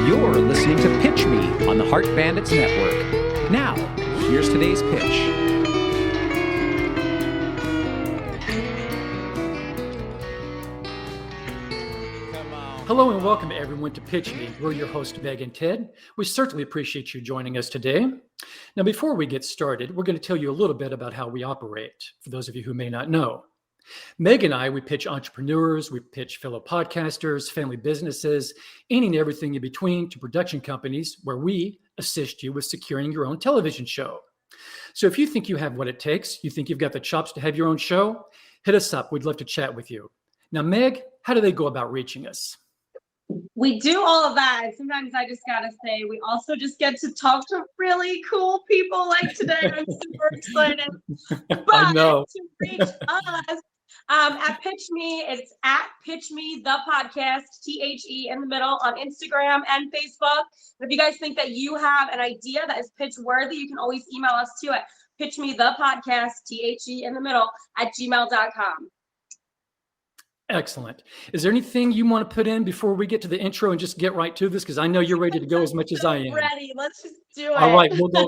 You're listening to Pitch Me on the Heart Bandits Network. Now, here's today's pitch. Hello and welcome everyone to Pitch Me. We're your host, Meg and Ted. We certainly appreciate you joining us today. Now, before we get started, we're going to tell you a little bit about how we operate, for those of you who may not know. Meg and I, we pitch entrepreneurs, we pitch fellow podcasters, family businesses, any and everything in between to production companies where we assist you with securing your own television show. So if you think you have what it takes, you think you've got the chops to have your own show, hit us up. We'd love to chat with you. Now, Meg, how do they go about reaching us? We do all of that. And sometimes I just got to say, we also just get to talk to really cool people like today. I'm super excited. But I know. to reach us at Pitch Me, it's at Pitch Me, the podcast, THE in the middle on Instagram and Facebook. If you guys think that you have an idea that is pitch worthy, you can always email us to it. Pitch Me, the podcast, THE in the middle at gmail.com. Excellent. Is there anything you want to put in before we get to the intro and just get right to this? Because I know you're ready to go as much as I am. Ready. Let's just do it. All right. We'll go.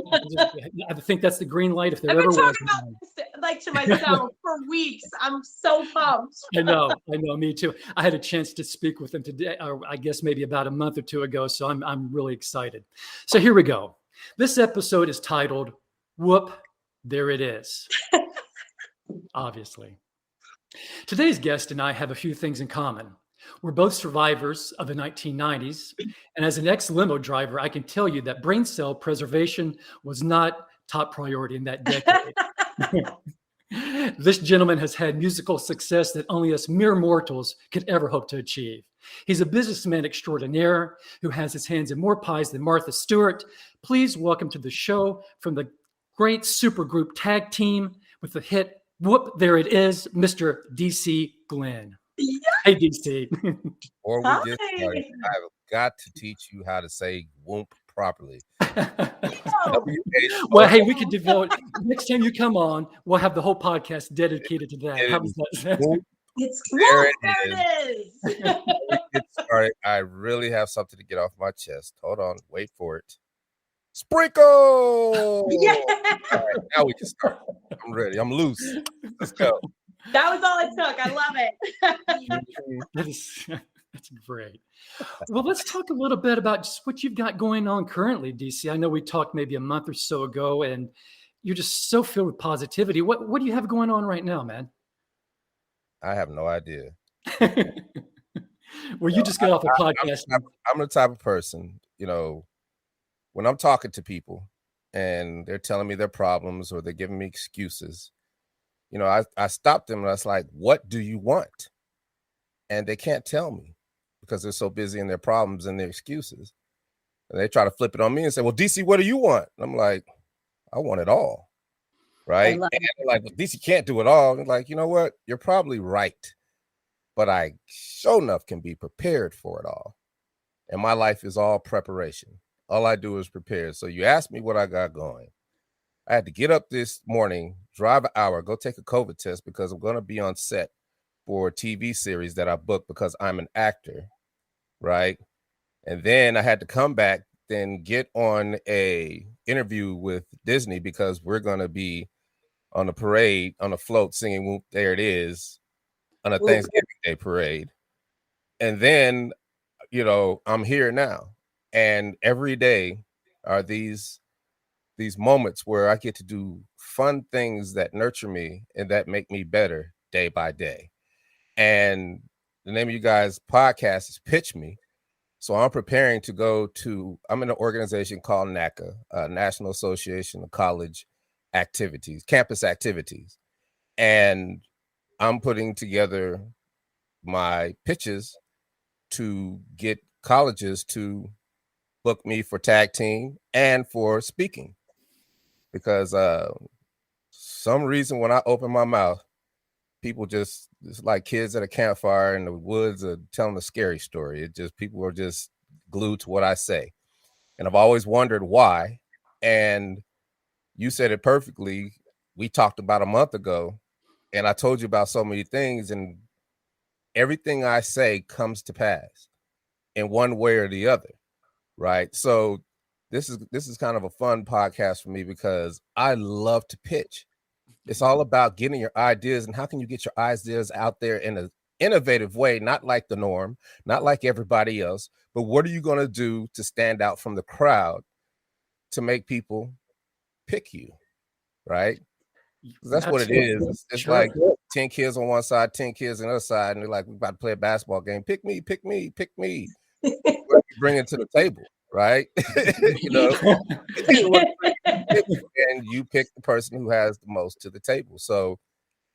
I think that's the green light if there ever was. I've been talking about this like to myself for weeks. I'm so pumped. I know. Me too. I had a chance to speak with him today, or I guess maybe about a month or two ago. So I'm really excited. So here we go. This episode is titled "Whoop, There It Is." Obviously. Today's guest and I have a few things in common. We're both survivors of the 1990s, and as an ex-limo driver, I can tell you that brain cell preservation was not top priority in that decade. This gentleman has had musical success that only us mere mortals could ever hope to achieve. He's a businessman extraordinaire who has his hands in more pies than Martha Stewart. Please welcome to the show from the great supergroup tag team with the hit Whoop, There It Is, Mr. DC Glenn. Yeah. Hey, DC. Before we get started, I've got to teach you how to say Whoomp properly. Well, hey, we could devote, next time you come on, we'll have the whole podcast dedicated to that. How does that sound? It's There Whoop, it there it is. Before we get started, I really have something to get off my chest. Hold on, wait for it. Sprinkle! Yeah. All right, now we can start. I'm ready. I'm loose. Let's go. That was all it took. I love it. That's great. Well, let's talk a little bit about just what you've got going on currently, DC. I know we talked maybe a month or so ago, and you're just so filled with positivity. What do you have going on right now, man? I have no idea. Well, you just got off a podcast. I'm the type of person, when I'm talking to people and they're telling me their problems or they're giving me excuses, I stop them and I was like, what do you want? And they can't tell me because they're so busy in their problems and their excuses. And they try to flip it on me and say, well, DC, what do you want? And I'm like, I want it all. Right. And they're like, well, DC can't do it all. And like, you know what? You're probably right. But I sure enough can be prepared for it all. And my life is all preparation. All I do is prepare. So you asked me what I got going. I had to get up this morning, drive an hour, go take a COVID test because I'm going to be on set for a TV series that I booked because I'm an actor, right? And then I had to come back, then get on a interview with Disney because we're going to be on a parade, on a float singing Whoop, There It Is on a Thanksgiving Day parade. And then, I'm here now. And every day are these moments where I get to do fun things that nurture me and that make me better day by day. And the name of you guys' podcast is Pitch Me. So I'm preparing to I'm in an organization called NACA, National Association of College Activities, Campus Activities. And I'm putting together my pitches to get colleges to book me for tag team and for speaking because some reason when I open my mouth, people it's like kids at a campfire in the woods are telling a scary story. People are just glued to what I say. And I've always wondered why. And you said it perfectly. We talked about a month ago and I told you about so many things and everything I say comes to pass in one way or the other. right? So this is kind of a fun podcast for me because I love to pitch. It's all about getting your ideas and how can you get your ideas out there in an innovative way, not like the norm, not like everybody else, but what are you going to do to stand out from the crowd to make people pick you, right? 'Cause that's what it is. It's Sure. like 10 kids on one side, 10 kids on the other side, and they're like, we're about to play a basketball game. Pick me, pick me, pick me. What are you bringing to the table, right? You know, and you pick the person who has the most to the table. So,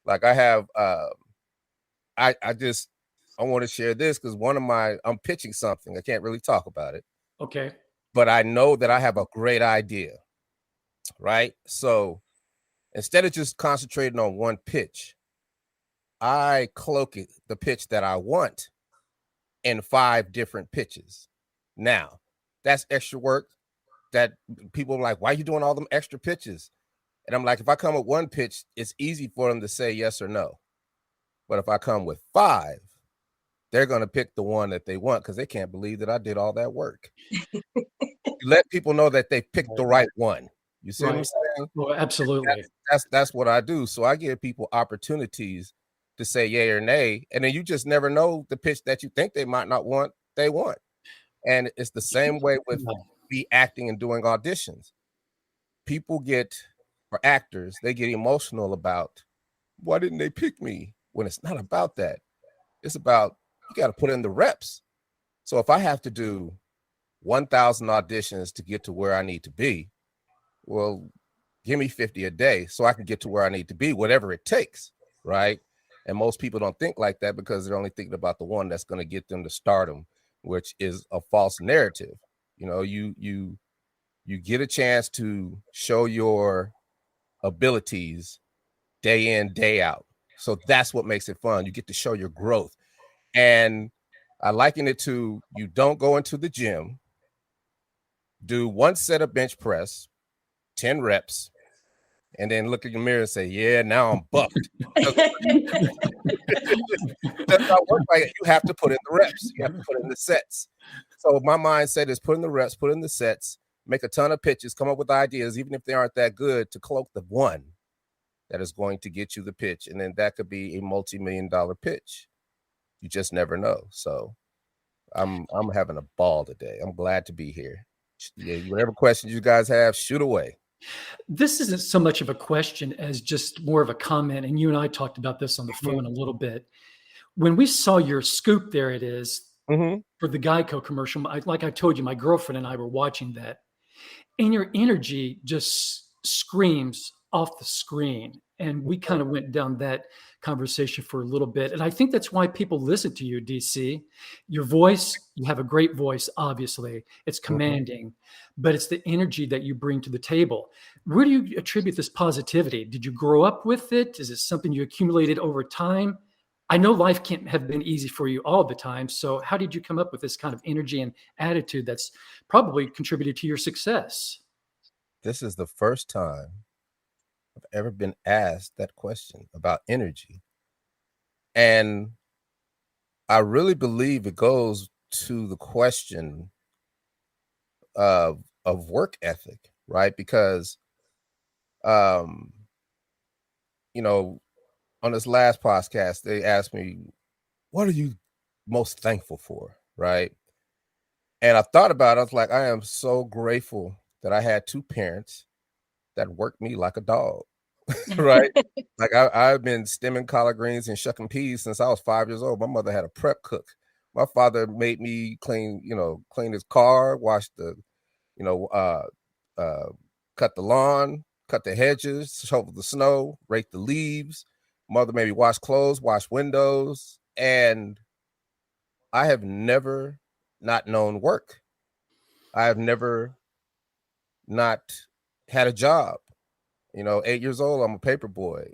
like, I have, I want to share this because I'm pitching something. I can't really talk about it, Okay. but I know that I have a great idea, right? So instead of just concentrating on one pitch, I cloak the pitch that I want in 5 different pitches. Now, that's extra work that people are like, why are you doing all them extra pitches? And I'm like, if I come with one pitch, it's easy for them to say yes or no. But if I come with 5, they're going to pick the one that they want because they can't believe that I did all that work. You let people know that they picked the right one. You see what I'm saying? Well, absolutely. That's what I do. So I give people opportunities to say yay or nay, and then you just never know the pitch that you think they might not want, they want. And it's the same way with me acting and doing auditions. People for actors, they get emotional about why didn't they pick me? When it's not about that. It's about you got to put in the reps. So if I have to do 1,000 auditions to get to where I need to be, well, give me 50 a day so I can get to where I need to be, whatever it takes, right? And most people don't think like that because they're only thinking about the one that's going to get them to stardom, which is a false narrative. You know, you get a chance to show your abilities day in, day out. So that's what makes it fun. You get to show your growth. And I liken it to you don't go into the gym, do 1 set of bench press, 10 reps, and then look in your mirror and say, yeah, now I'm buffed. That's not work like it. You have to put in the reps. You have to put in the sets. So my mindset is put in the reps, put in the sets, make a ton of pitches, come up with ideas, even if they aren't that good, to cloak the one that is going to get you the pitch. And then that could be a multi-million-dollar pitch. You just never know. So I'm having a ball today. I'm glad to be here. Yeah, whatever questions you guys have, shoot away. This isn't so much of a question as just more of a comment. And you and I talked about this on the phone a little bit. When we saw your scoop, there it is, for the Geico commercial. Like I told you, my girlfriend and I were watching that. And your energy just screams off the screen. And we kind of went down that conversation for a little bit. And I think that's why people listen to you, DC. Your voice, you have a great voice, obviously. It's commanding, but it's the energy that you bring to the table. Where do you attribute this positivity? Did you grow up with it? Is it something you accumulated over time? I know life can't have been easy for you all the time. So how did you come up with this kind of energy and attitude that's probably contributed to your success? This is the first time I've ever been asked that question about energy. And I really believe it goes to the question of work ethic, right? Because, you know, on this last podcast, they asked me, what are you most thankful for, right? And I thought about it. I was like, I am so grateful that I had 2 parents that worked me like a dog, right? Like I've been stemming collard greens and shucking peas since I was 5 years old. My mother had a prep cook. My father made me clean his car, wash the, cut the lawn, cut the hedges, shovel the snow, rake the leaves. Mother made me wash clothes, wash windows. And I have never not known work. I have never not had a job. 8 years old, I'm a paper boy.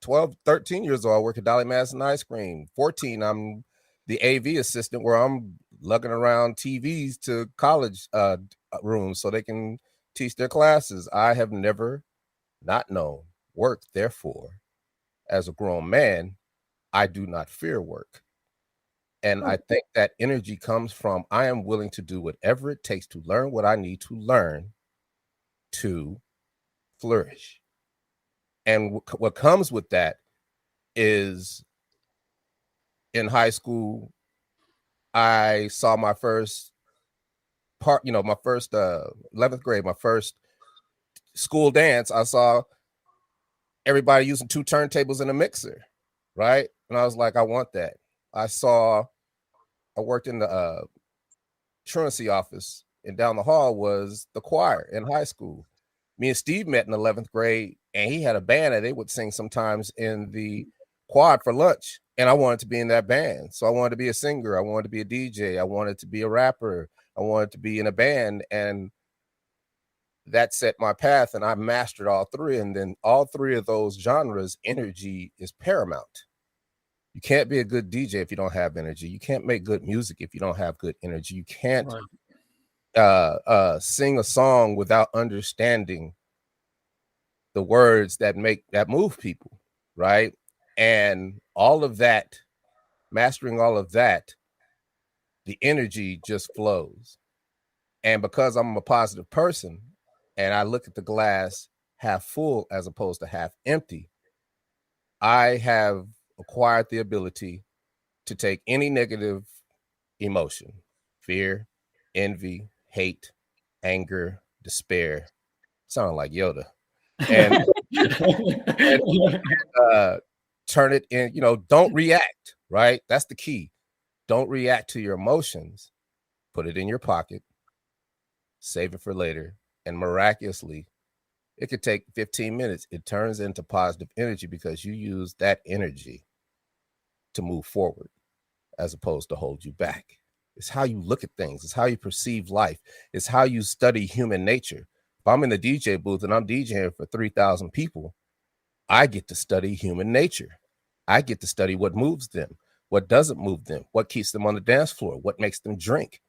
12, 13 years old, I work at Dolly Madison Ice Cream. 14, I'm the AV assistant where I'm lugging around TVs to college rooms so they can teach their classes. I have never not known work. Therefore, as a grown man, I do not fear work. And I think that energy comes from I am willing to do whatever it takes to learn what I need to learn to flourish. And what comes with that is in high school, I saw my first my first 11th grade, my first school dance. I saw everybody using 2 turntables and a mixer, right? And I was like, I want that. I worked in the truancy office, and down the hall was the choir in high school. Me and Steve met in 11th grade, and he had a band that they would sing sometimes in the quad for lunch. And I wanted to be in that band. So I wanted to be a singer. I wanted to be a DJ. I wanted to be a rapper. I wanted to be in a band. And that set my path, and I mastered all 3. And then all 3 of those genres, energy is paramount. You can't be a good DJ if you don't have energy. You can't make good music if you don't have good energy. You can't sing a song without understanding the words that move people, right? And all of that, mastering all of that, the energy just flows. And because I'm a positive person and I look at the glass half full as opposed to half empty, I have acquired the ability to take any negative emotion, fear, envy, hate, anger, despair, sounding like Yoda, and, turn it in, don't react, right? That's the key. Don't react to your emotions. Put it in your pocket, save it for later, and miraculously, it could take 15 minutes. It turns into positive energy because you use that energy to move forward as opposed to hold you back. It's how you look at things. It's how you perceive life. It's how you study human nature. If I'm in the DJ booth and I'm DJing for 3,000 people, I get to study human nature. I get to study what moves them, what doesn't move them, what keeps them on the dance floor, what makes them drink.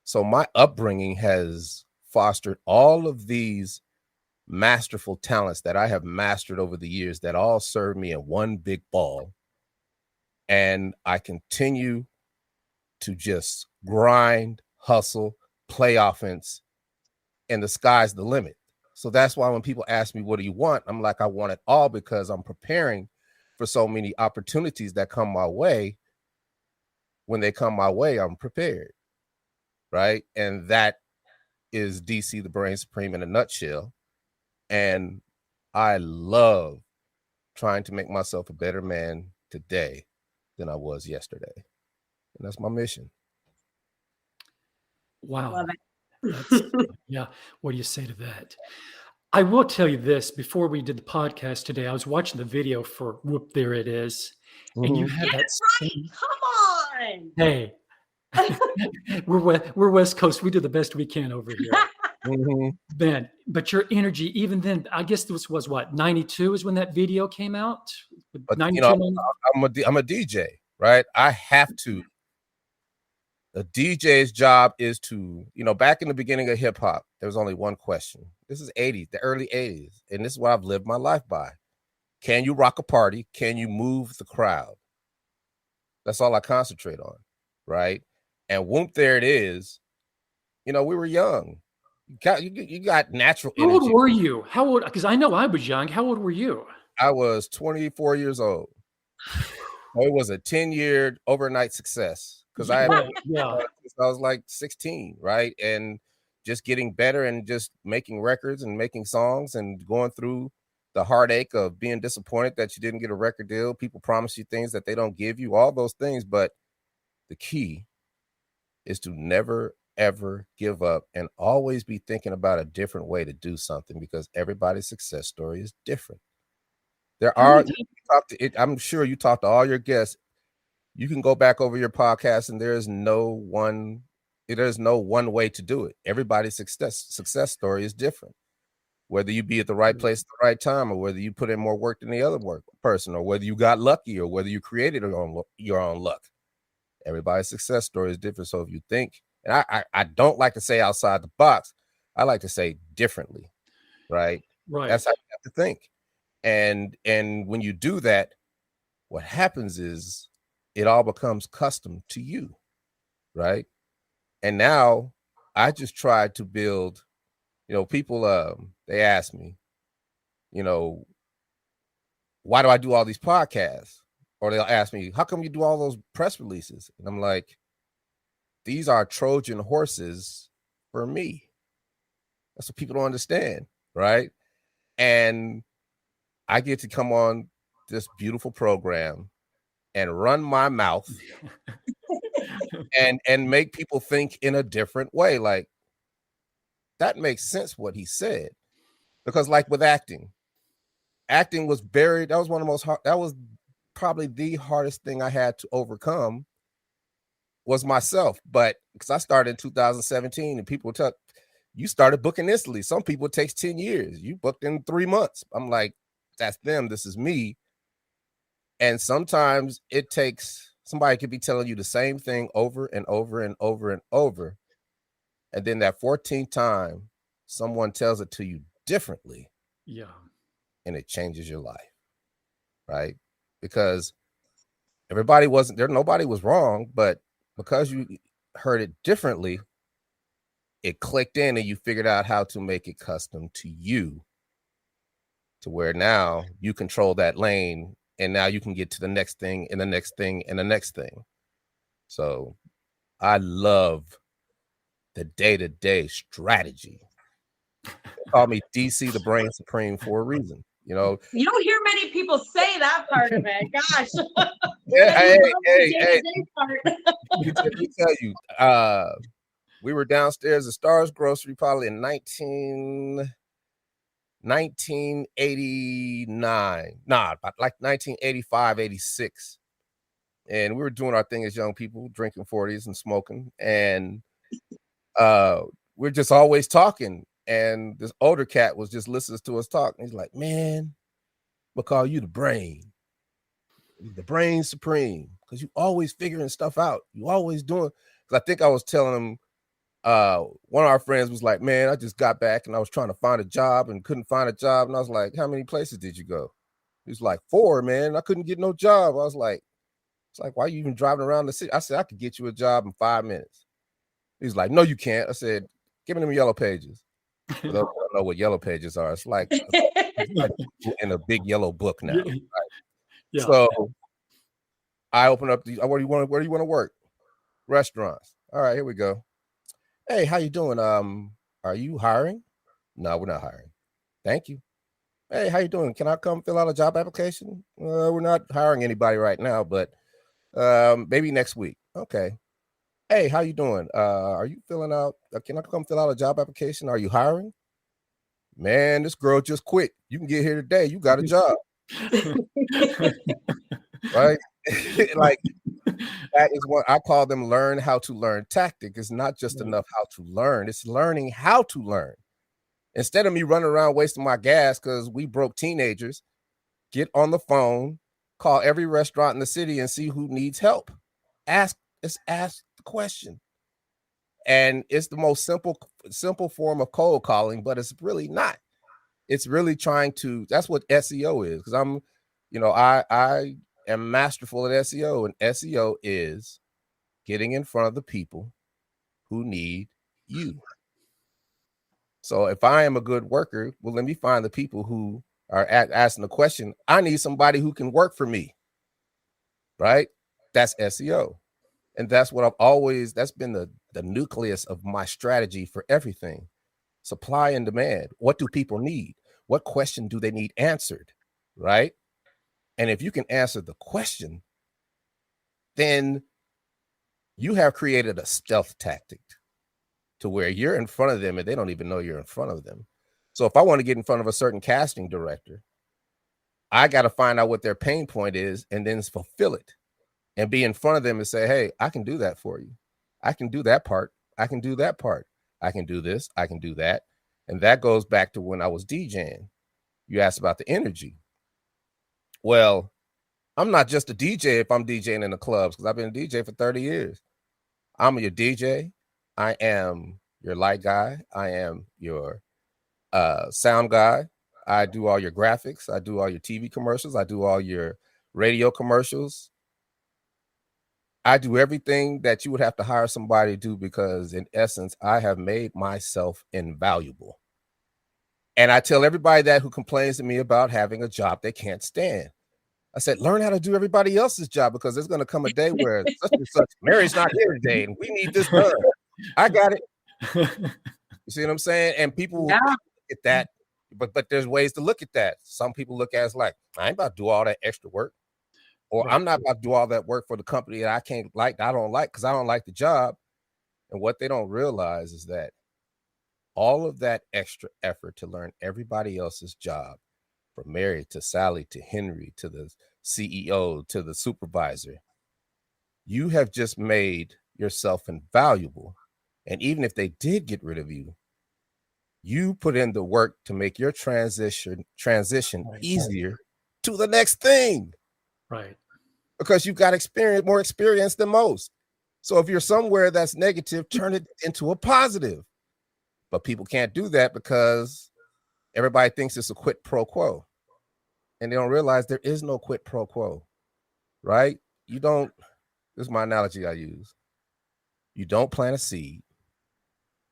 So my upbringing has fostered all of these masterful talents that I have mastered over the years that all serve me in one big ball. And I continue to just grind, hustle, play offense, and the sky's the limit. So that's why when people ask me, what do you want? I'm like, I want it all because I'm preparing for so many opportunities that come my way. When they come my way, I'm prepared, right? And that is DC, the Brain Supreme in a nutshell. And I love trying to make myself a better man today than I was yesterday. And that's my mission. Wow. Love it. Yeah. What do you say to that? I will tell you this, before we did the podcast today, I was watching the video for Whoop, There It Is. And you had Get that it right. same, Come on. hey, we're West Coast. We do the best we can over here. Man, but your energy, even then, I guess this was what, 92 is when that video came out? But 92, I'm a DJ, right? I have to. The DJ's job is to, back in the beginning of hip hop, there was only one question. This is the early 80s. And this is what I've lived my life by. Can you rock a party? Can you move the crowd? That's all I concentrate on, right? And Whoomp, There It Is. We were young. You got natural energy. How old were you? How old? Because I know I was young. How old were you? I was 24 years old. It was a 10-year overnight success because I was like 16, right? And just getting better and just making records and making songs and going through the heartache of being disappointed that you didn't get a record deal. People promise you things that they don't give you, all those things. But the key is to never, ever give up and always be thinking about a different way to do something because everybody's success story is different. I'm sure you talk to all your guests. You can go back over your podcast and there's no one way to do it. Everybody's success story is different. Whether you be at the right place at the right time, or whether you put in more work than the other person, or whether you got lucky, or whether you created your own luck. Everybody's success story is different. So if you think, and I don't like to say outside the box, I like to say differently, right? Right. That's how you have to think. And when you do that, what happens is it all becomes custom to you, right? And now I just tried to build, people they ask me, you know, why do I do all these podcasts? Or they'll ask me, how come you do all those press releases? And I'm like, these are Trojan horses for me. That's what people don't understand, right? And I get to come on this beautiful program and run my mouth and make people think in a different way. Like, that makes sense what he said. Because like with acting was that was one of the most hard, that was probably the hardest thing I had to overcome was myself. But because I started in 2017 and people tell you started booking instantly. Some people it takes 10 years. You booked in 3 months. I'm like, that's them. This is me. And sometimes it takes somebody could be telling you the same thing over and over and over and over. And then that 14th time, someone tells it to you differently. Yeah. And it changes your life. Right? Because everybody wasn't there, nobody was wrong, but because you heard it differently, it clicked in and you figured out how to make it custom to you, to where now you control that lane and now you can get to the next thing and the next thing and the next thing. So I love the day-to-day strategy. They call me DC the Brain Supreme for a reason. You don't hear many people say that part of it. Gosh. Hey. Let me tell you, we were downstairs at Stars Grocery probably in 1989. About like 1985, 86. And we were doing our thing as young people, drinking 40s and smoking. And we're just always talking. And this older cat was just listening to us talk. And he's like, man, we'll call you the brain supreme, because you always figuring stuff out. You always doing. Because I think I was telling him, one of our friends was like, man, I just got back and I was trying to find a job and couldn't find a job. And I was like, how many places did you go? He was like, 4, man. I couldn't get no job. I was like, it's like, why are you even driving around the city? I said, I could get you a job in 5 minutes. He's like, no, you can't. I said, give me them yellow pages. For those who don't know what yellow pages are, it's like in a big yellow book now. Right? Yeah. So I open up where do you want to work? Restaurants. All right, here we go. Hey, how you doing? Are you hiring? No, we're not hiring. Thank you. Hey, how you doing? Can I come fill out a job application? We're not hiring anybody right now, but maybe next week. Okay. Hey, how you doing? Are you filling out? Can I come fill out a job application? Are you hiring? Man, this girl just quit. You can get here today. You got a job. Right? Like, that is what I call them learn how to learn tactic. It's not just enough how to learn. It's learning how to learn. Instead of me running around wasting my gas because we broke teenagers, get on the phone, call every restaurant in the city and see who needs help. Ask the question. And it's the most simple form of cold calling, but it's really not. It's really trying to, that's what SEO is. Because I am masterful at SEO, and SEO is getting in front of the people who need you. So if I am a good worker, well, let me find the people who are asking the question. I need somebody who can work for me, right? That's SEO. And that's what that's been the nucleus of my strategy for everything. Supply and demand. What do people need? What question do they need answered, right? And if you can answer the question, then you have created a stealth tactic to where you're in front of them and they don't even know you're in front of them. So if I want to get in front of a certain casting director, I got to find out what their pain point is and then fulfill it and be in front of them and say, hey, I can do that for you. I can do that part. I can do that part. I can do this. I can do that. And that goes back to when I was DJing. You asked about the energy. Well, I'm not just a DJ if I'm DJing in the clubs, because I've been a DJ for 30 years. I'm your DJ. I am your light guy. I am your sound guy. I do all your graphics. I do all your TV commercials. I do all your radio commercials. I do everything that you would have to hire somebody to do because, in essence, I have made myself invaluable. And I tell everybody that who complains to me about having a job they can't stand. I said, learn how to do everybody else's job because there's going to come a day where such and such, Mary's not here today and we need this done. I got it. You see what I'm saying? And people Yeah. look at that, but there's ways to look at that. Some people look at it as like, I ain't about to do all that extra work. Or Right. I'm not about to do all that work for the company that I don't like because I don't like the job. And what they don't realize is that all of that extra effort to learn everybody else's job, from Mary to Sally to Henry to the CEO to the supervisor, you have just made yourself invaluable. And even if they did get rid of you, you put in the work to make your transition Right. easier to the next thing. Right. Because you've got more experience than most. So if you're somewhere that's negative, turn it into a positive. But people can't do that because everybody thinks it's a quid pro quo. And they don't realize there is no quid pro quo, right? This is my analogy I use. You don't plant a seed,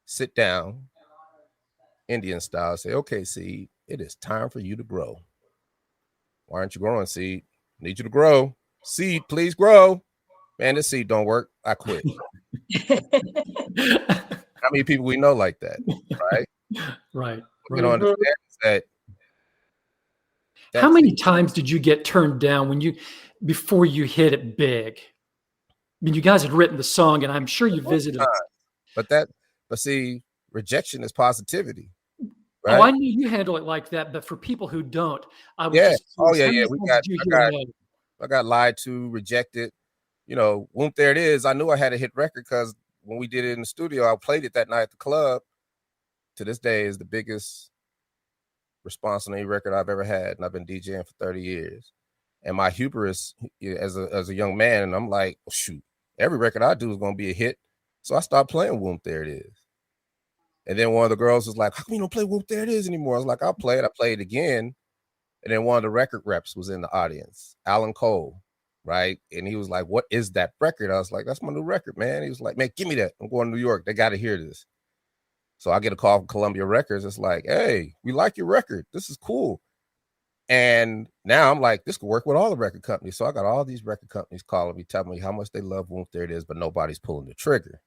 sit down, Indian style, say, okay, seed, it is time for you to grow. Why aren't you growing, seed? Need you to grow. Seed, please grow. Man, this seed don't work. I quit. How many people we know like that, right? Right. What you don't understand is that How many times did you get turned down before you hit it big? I mean, you guys had written the song, and I'm sure you visited. But see, rejection is positivity, Oh, I right? knew you handle it like that, but for people who don't, I was Yeah. just Oh, curious, yeah, how yeah. many times did you hear no? I got lied to, rejected. Whoomp, there it is. I knew I had a hit record because when we did it in the studio, I played it that night at the club. To this day, is the biggest response on any record I've ever had, and I've been DJing for 30 years. And my hubris as a young man, and I'm like, oh, shoot, every record I do is going to be a hit. So I stopped playing Whoomp, there it is. And then one of the girls was like, how come you don't play Whoop There It Is anymore? I was like, I'll play it. I played it again. And then one of the record reps was in the audience, Alan Cole, right? And he was like, what is that record? I was like, that's my new record, man. He was like, man, give me that. I'm going to New York. They got to hear this. So I get a call from Columbia Records. It's like, hey, we like your record. This is cool. And now I'm like, this could work with all the record companies. So I got all these record companies calling me, telling me how much they love Whoop There It Is, but nobody's pulling the trigger.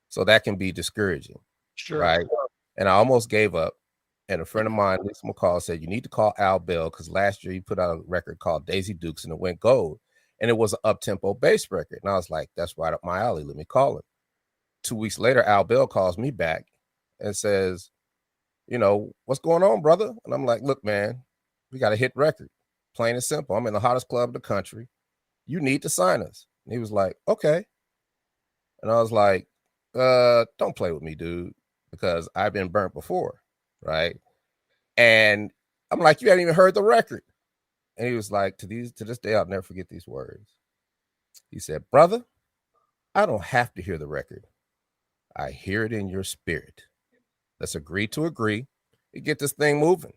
So that can be discouraging. Sure. Right. And I almost gave up. And a friend of mine, Lisa McCall, said, you need to call Al Bell because last year he put out a record called Daisy Dukes and it went gold. And it was an up-tempo bass record. And I was like, that's right up my alley. Let me call him. 2 weeks later, Al Bell calls me back and says, what's going on, brother? And I'm like, look, man, we got a hit record. Plain and simple. I'm in the hottest club in the country. You need to sign us. And he was like, okay. And I was like, don't play with me, dude, because I've been burnt before, right? And I'm like, you haven't even heard the record. And he was like, to this day, I'll never forget these words. He said, brother, I don't have to hear the record. I hear it in your spirit. Let's agree to agree and get this thing moving.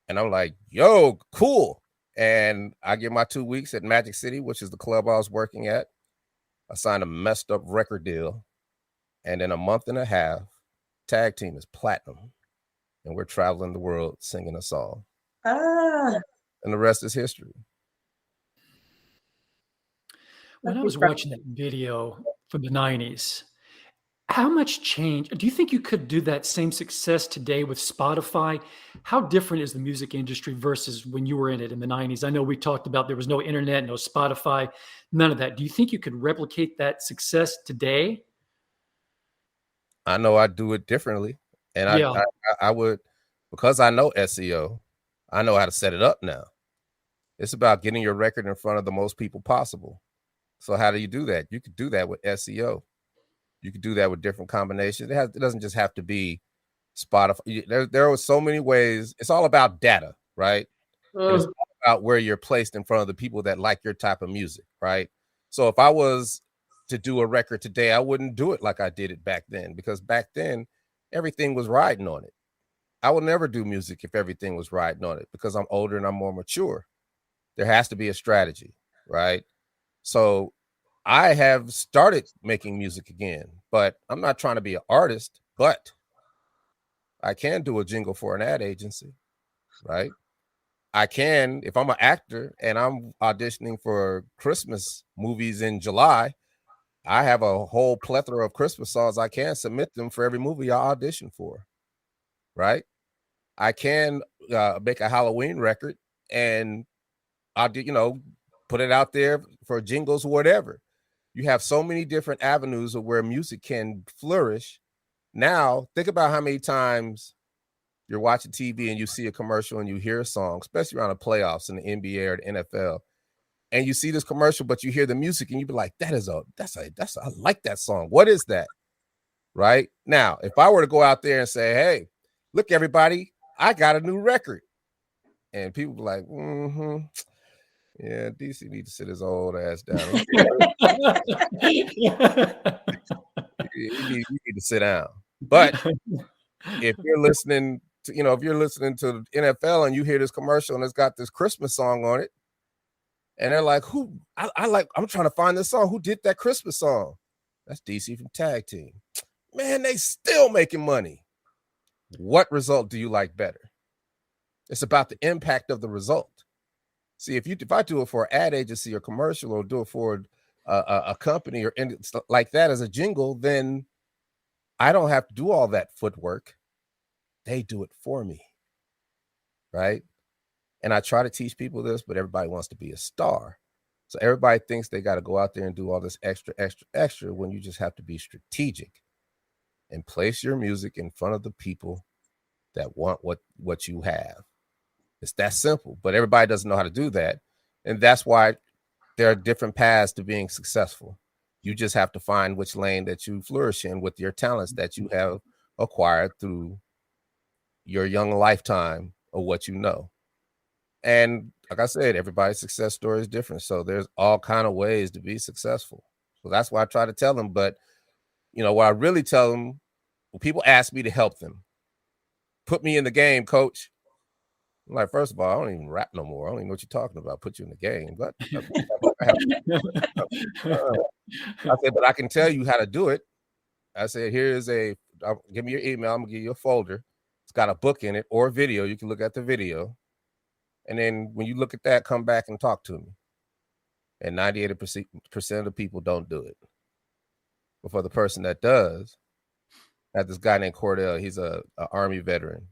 And I'm like, yo, cool. And I get my 2 weeks at Magic City, which is the club I was working at. I signed a messed up record deal. And in a month and a half, tag team is platinum. And we're traveling the world singing a song. And the rest is history. When I was watching that video from the 90s, how much change? Do you think you could do that same success today with Spotify? How different is the music industry versus when you were in it in the 90s? I know we talked about there was no internet, no Spotify, none of that. Do you think you could replicate that success today? I know I'd do it differently. And I would, because I know SEO, I know how to set it up now. It's about getting your record in front of the most people possible. So how do you do that? You could do that with SEO. You could do that with different combinations. It doesn't just have to be Spotify. There are so many ways. It's all about data, right? And it's all about where you're placed in front of the people that like your type of music, right? So if I was to do a record today, I wouldn't do it like I did it back then, because back then everything was riding on it. I would never do music if everything was riding on it because I'm older and I'm more mature. There has to be a strategy, right? So I have started making music again, but I'm not trying to be an artist, but I can do a jingle for an ad agency, right? I can, if I'm an actor and I'm auditioning for Christmas movies in July, I have a whole plethora of Christmas songs. I can submit them for every movie I audition for, right? I can make a Halloween record and put it out there for jingles or whatever. You have so many different avenues of where music can flourish. Now, think about how many times you're watching TV and you see a commercial and you hear a song, especially around the playoffs in the NBA or the NFL, and you see this commercial, but you hear the music and you be like, I like that song. What is that? Right? Now, if I were to go out there and say, hey, look, everybody, I got a new record. And people be like, yeah, DC need to sit his old ass down. You need to sit down. But if you're listening to, if you're listening to NFL and you hear this commercial and it's got this Christmas song on it, and they're like, I'm trying to find this song. Who did that Christmas song? That's DC from Tag Team. Man, they still making money. What result do you like better? It's about the impact of the result. See, if I do it for an ad agency or commercial or do it for a company or like that as a jingle, then I don't have to do all that footwork. They do it for me, right? And I try to teach people this, but everybody wants to be a star. So everybody thinks they got to go out there and do all this extra when you just have to be strategic and place your music in front of the people that want what you have. It's that simple, but everybody doesn't know how to do that. And that's why there are different paths to being successful. You just have to find which lane that you flourish in with your talents that you have acquired through your young lifetime of what you know. And like I said, everybody's success story is different. So there's all kind of ways to be successful. So that's why I try to tell them. But, what I really tell them, when people ask me to help them, put me in the game, coach. I'm like, first of all, I don't even rap no more. I don't even know what you're talking about. Put you in the game. But I said, but I can tell you how to do it. I said, give me your email. I'm going to give you a folder. It's got a book in it or a video. You can look at the video. And then when you look at that, come back and talk to me. And 98% of the people don't do it. But for the person that does, I had this guy named Cordell. He's a Army veteran.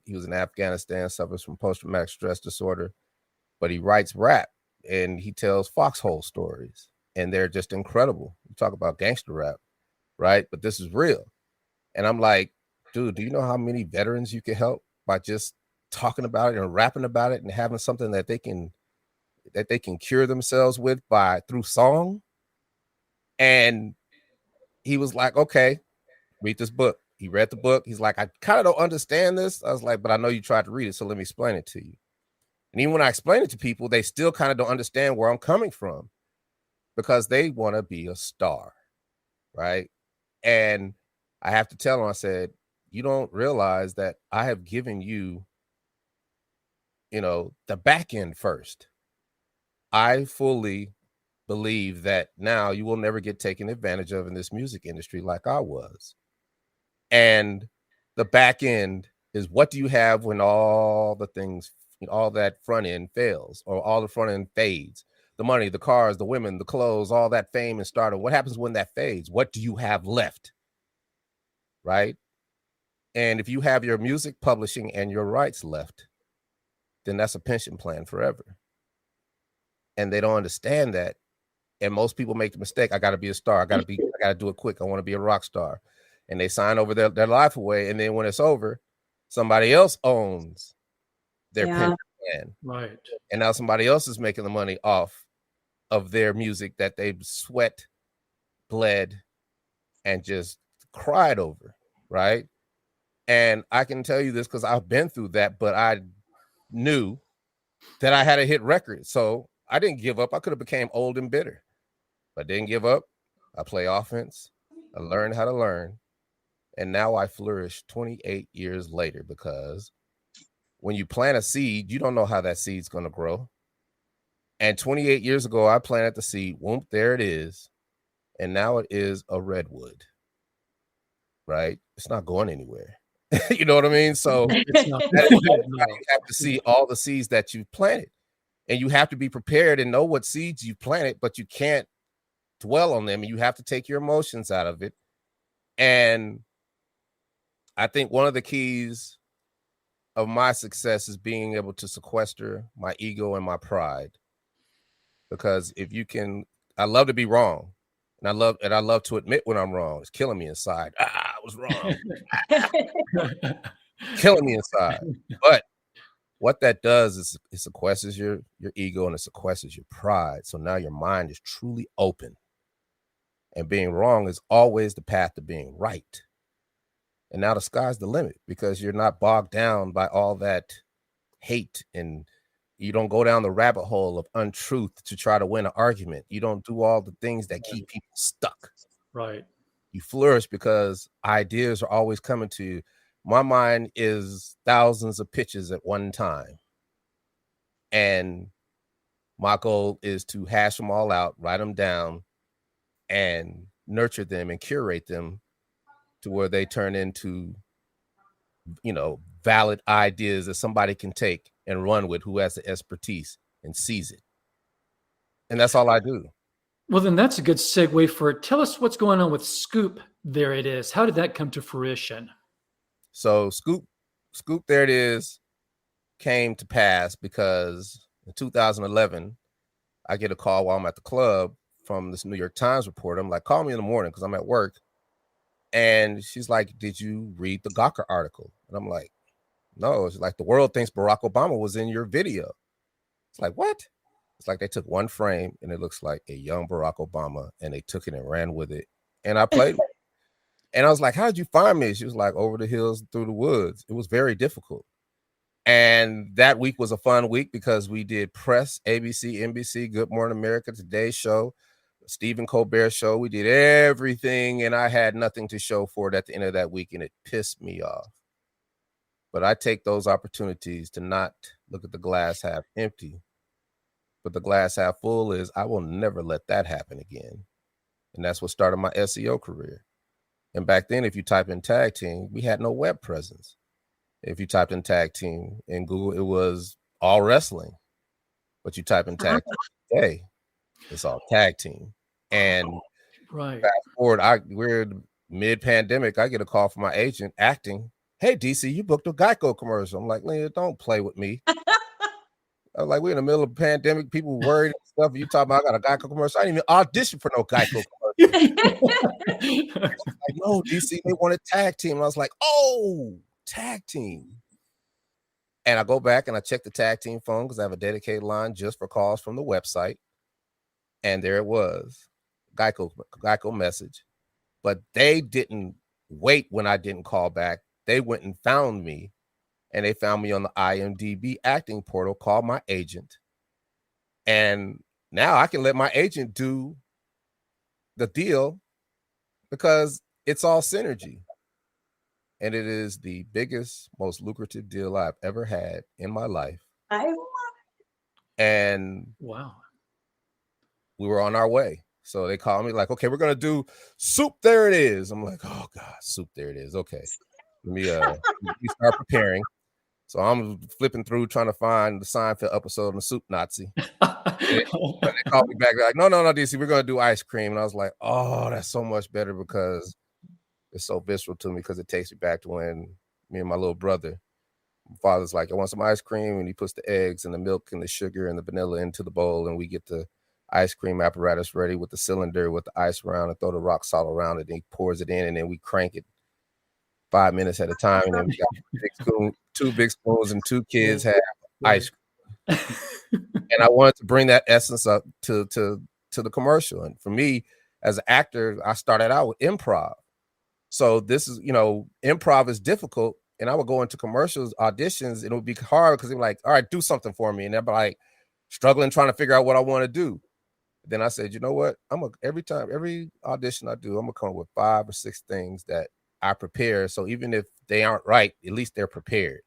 He was in Afghanistan, suffers from post-traumatic stress disorder. But he writes rap and he tells foxhole stories. And they're just incredible. You talk about gangster rap, right? But this is real. And I'm like, dude, do you know how many veterans you can help by just talking about it and rapping about it and having something that they can cure themselves with through song? And he was like, okay, read this book. He read the book. He's like, I kind of don't understand this. I was like, but I know you tried to read it, so let me explain it to you. And even when I explain it to people, they still kind of don't understand where I'm coming from because they want to be a star, right? And I have to tell them, I said, you don't realize that I have given you, the back end first. I fully believe that now you will never get taken advantage of in this music industry like I was. And the back end is, what do you have when all the things, all that front end fails or all the front end fades? The money, the cars, the women, the clothes, all that fame and stardom. What happens when that fades? What do you have left? Right? And if you have your music publishing and your rights left, then that's a pension plan forever. And they don't understand that. And most people make the mistake. I got to be a star. I got to do it quick. I want to be a rock star. And they sign over their life away. And then when it's over, somebody else owns their pension plan. Right. And now somebody else is making the money off of their music that they've sweat, bled, and just cried over. Right. And I can tell you this because I've been through that, but I knew that I had a hit record. So I didn't give up. I could have became old and bitter, but didn't give up. I play offense. I learned how to learn. And now I flourish 28 years later, because when you plant a seed, you don't know how that seed's going to grow. And 28 years ago, I planted the seed. Whoomp, there it is. And now it is a redwood, right? It's not going anywhere. You know what I mean? So It's not that is going why anywhere. you have to see all the seeds that you've planted. And you have to be prepared and know what seeds you planted, but you can't dwell on them. And you have to take your emotions out of it. And I think one of the keys of my success is being able to sequester my ego and my pride. Because if you can, I love to be wrong. And I love to admit when I'm wrong. It's killing me inside. I was wrong. Killing me inside. But what that does is it sequesters your ego and it sequesters your pride. So now your mind is truly open. And being wrong is always the path to being right. And now the sky's the limit because you're not bogged down by all that hate, and you don't go down the rabbit hole of untruth to try to win an argument. You don't do all the things that keep people stuck. Right. You flourish because ideas are always coming to you. My mind is thousands of pitches at one time. And my goal is to hash them all out, write them down, and nurture them and curate them to where they turn into, valid ideas that somebody can take and run with, who has the expertise and sees it. And that's all I do. Well, then that's a good segue for it. Tell us what's going on with Scoop. There it is. How did that come to fruition? So Scoop, there it is, came to pass because in 2011, I get a call while I'm at the club from this New York Times reporter. I'm like, call me in the morning because I'm at work. And she's like, did you read the Gawker article? And I'm like, no. It's like, the world thinks Barack Obama was in your video. It's like, what? It's like they took one frame and it looks like a young Barack Obama and they took it and ran with it. And I played with it. And I was like, how did you find me? She was like, over the hills, through the woods. It was very difficult. And that week was a fun week because we did press, ABC, NBC, Good Morning America, Today Show, Stephen Colbert Show. We did everything and I had nothing to show for it at the end of that week and it pissed me off. But I take those opportunities to not look at the glass half empty, but the glass half full is I will never let that happen again. And that's what started my SEO career. And back then, if you type in tag team, we had no web presence. If you typed in tag team in Google, it was all wrestling. But you type in tag team today, it's all tag team. And right. Fast forward, we're mid-pandemic. I get a call from my agent acting. Hey, DC, you booked a Geico commercial. I'm like, Lena, don't play with me. I'm like, we're in the middle of a pandemic. People worried and stuff. You talking about I got a Geico commercial. I didn't even audition for no Geico commercial. Like, no, DC, they wanted tag team. And I was like, oh, tag team. And I go back and I check the tag team phone because I have a dedicated line just for calls from the website. And there it was, Geico message. But they didn't wait when I didn't call back. They went and found me. And they found me on the IMDb acting portal, called my agent. And now I can let my agent do the deal because it's all synergy. And it is the biggest, most lucrative deal I've ever had in my life. I love it. And wow, we were on our way. So they called me like, okay, we're going to do Soup. There it is. I'm like, oh God, Soup. There it is. Okay. Let me start preparing. So I'm flipping through trying to find the Seinfeld episode on the Soup Nazi. They called me back. They're like, no, DC, we're going to do ice cream. And I was like, oh, that's so much better because it's so visceral to me because it takes me back to when me and my little brother, my father's like, I want some ice cream. And he puts the eggs and the milk and the sugar and the vanilla into the bowl. And we get the ice cream apparatus ready with the cylinder with the ice around and throw the rock salt around it. And he pours it in and then we crank it 5 minutes at a time, and then we got two big spoons, and two kids have ice cream. And I wanted to bring that essence up to the commercial. And for me, as an actor, I started out with improv. So this is, improv is difficult. And I would go into commercials, auditions, and it would be hard because they're like, all right, do something for me. And they'd be like struggling, trying to figure out what I want to do. Then I said, you know what? Every audition I do, I'm gonna come up with 5 or 6 things that I prepare. So even if they aren't right, at least they're prepared.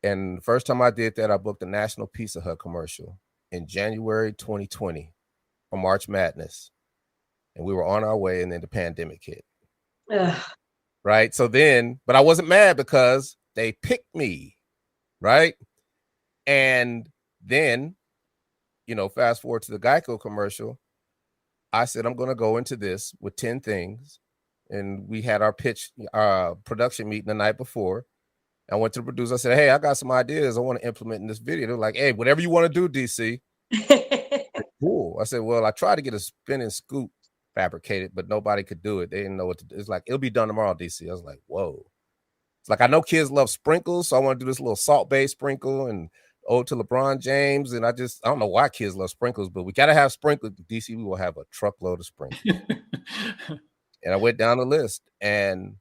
And the first time I did that, I booked a National Pizza Hut commercial. in January 2020 for March Madness. And we were on our way, and then the pandemic hit. Ugh. Right. So then, but I wasn't mad because they picked me. Right. And then, fast forward to the Geico commercial. I said, I'm going to go into this with 10 things. And we had our pitch, production meeting the night before. I went to the producer. I said, hey, I got some ideas I want to implement in this video. They're like, hey, whatever you want to do, DC. Cool. I said, well, I tried to get a spinning scoop fabricated, but nobody could do it. They didn't know what to do. It's like, it'll be done tomorrow, DC. I was like, whoa. It's like, I know kids love sprinkles, so I want to do this little salt-based sprinkle and ode to LeBron James. And I don't know why kids love sprinkles, but we got to have sprinkles. DC, we will have a truckload of sprinkles. And I went down the list, and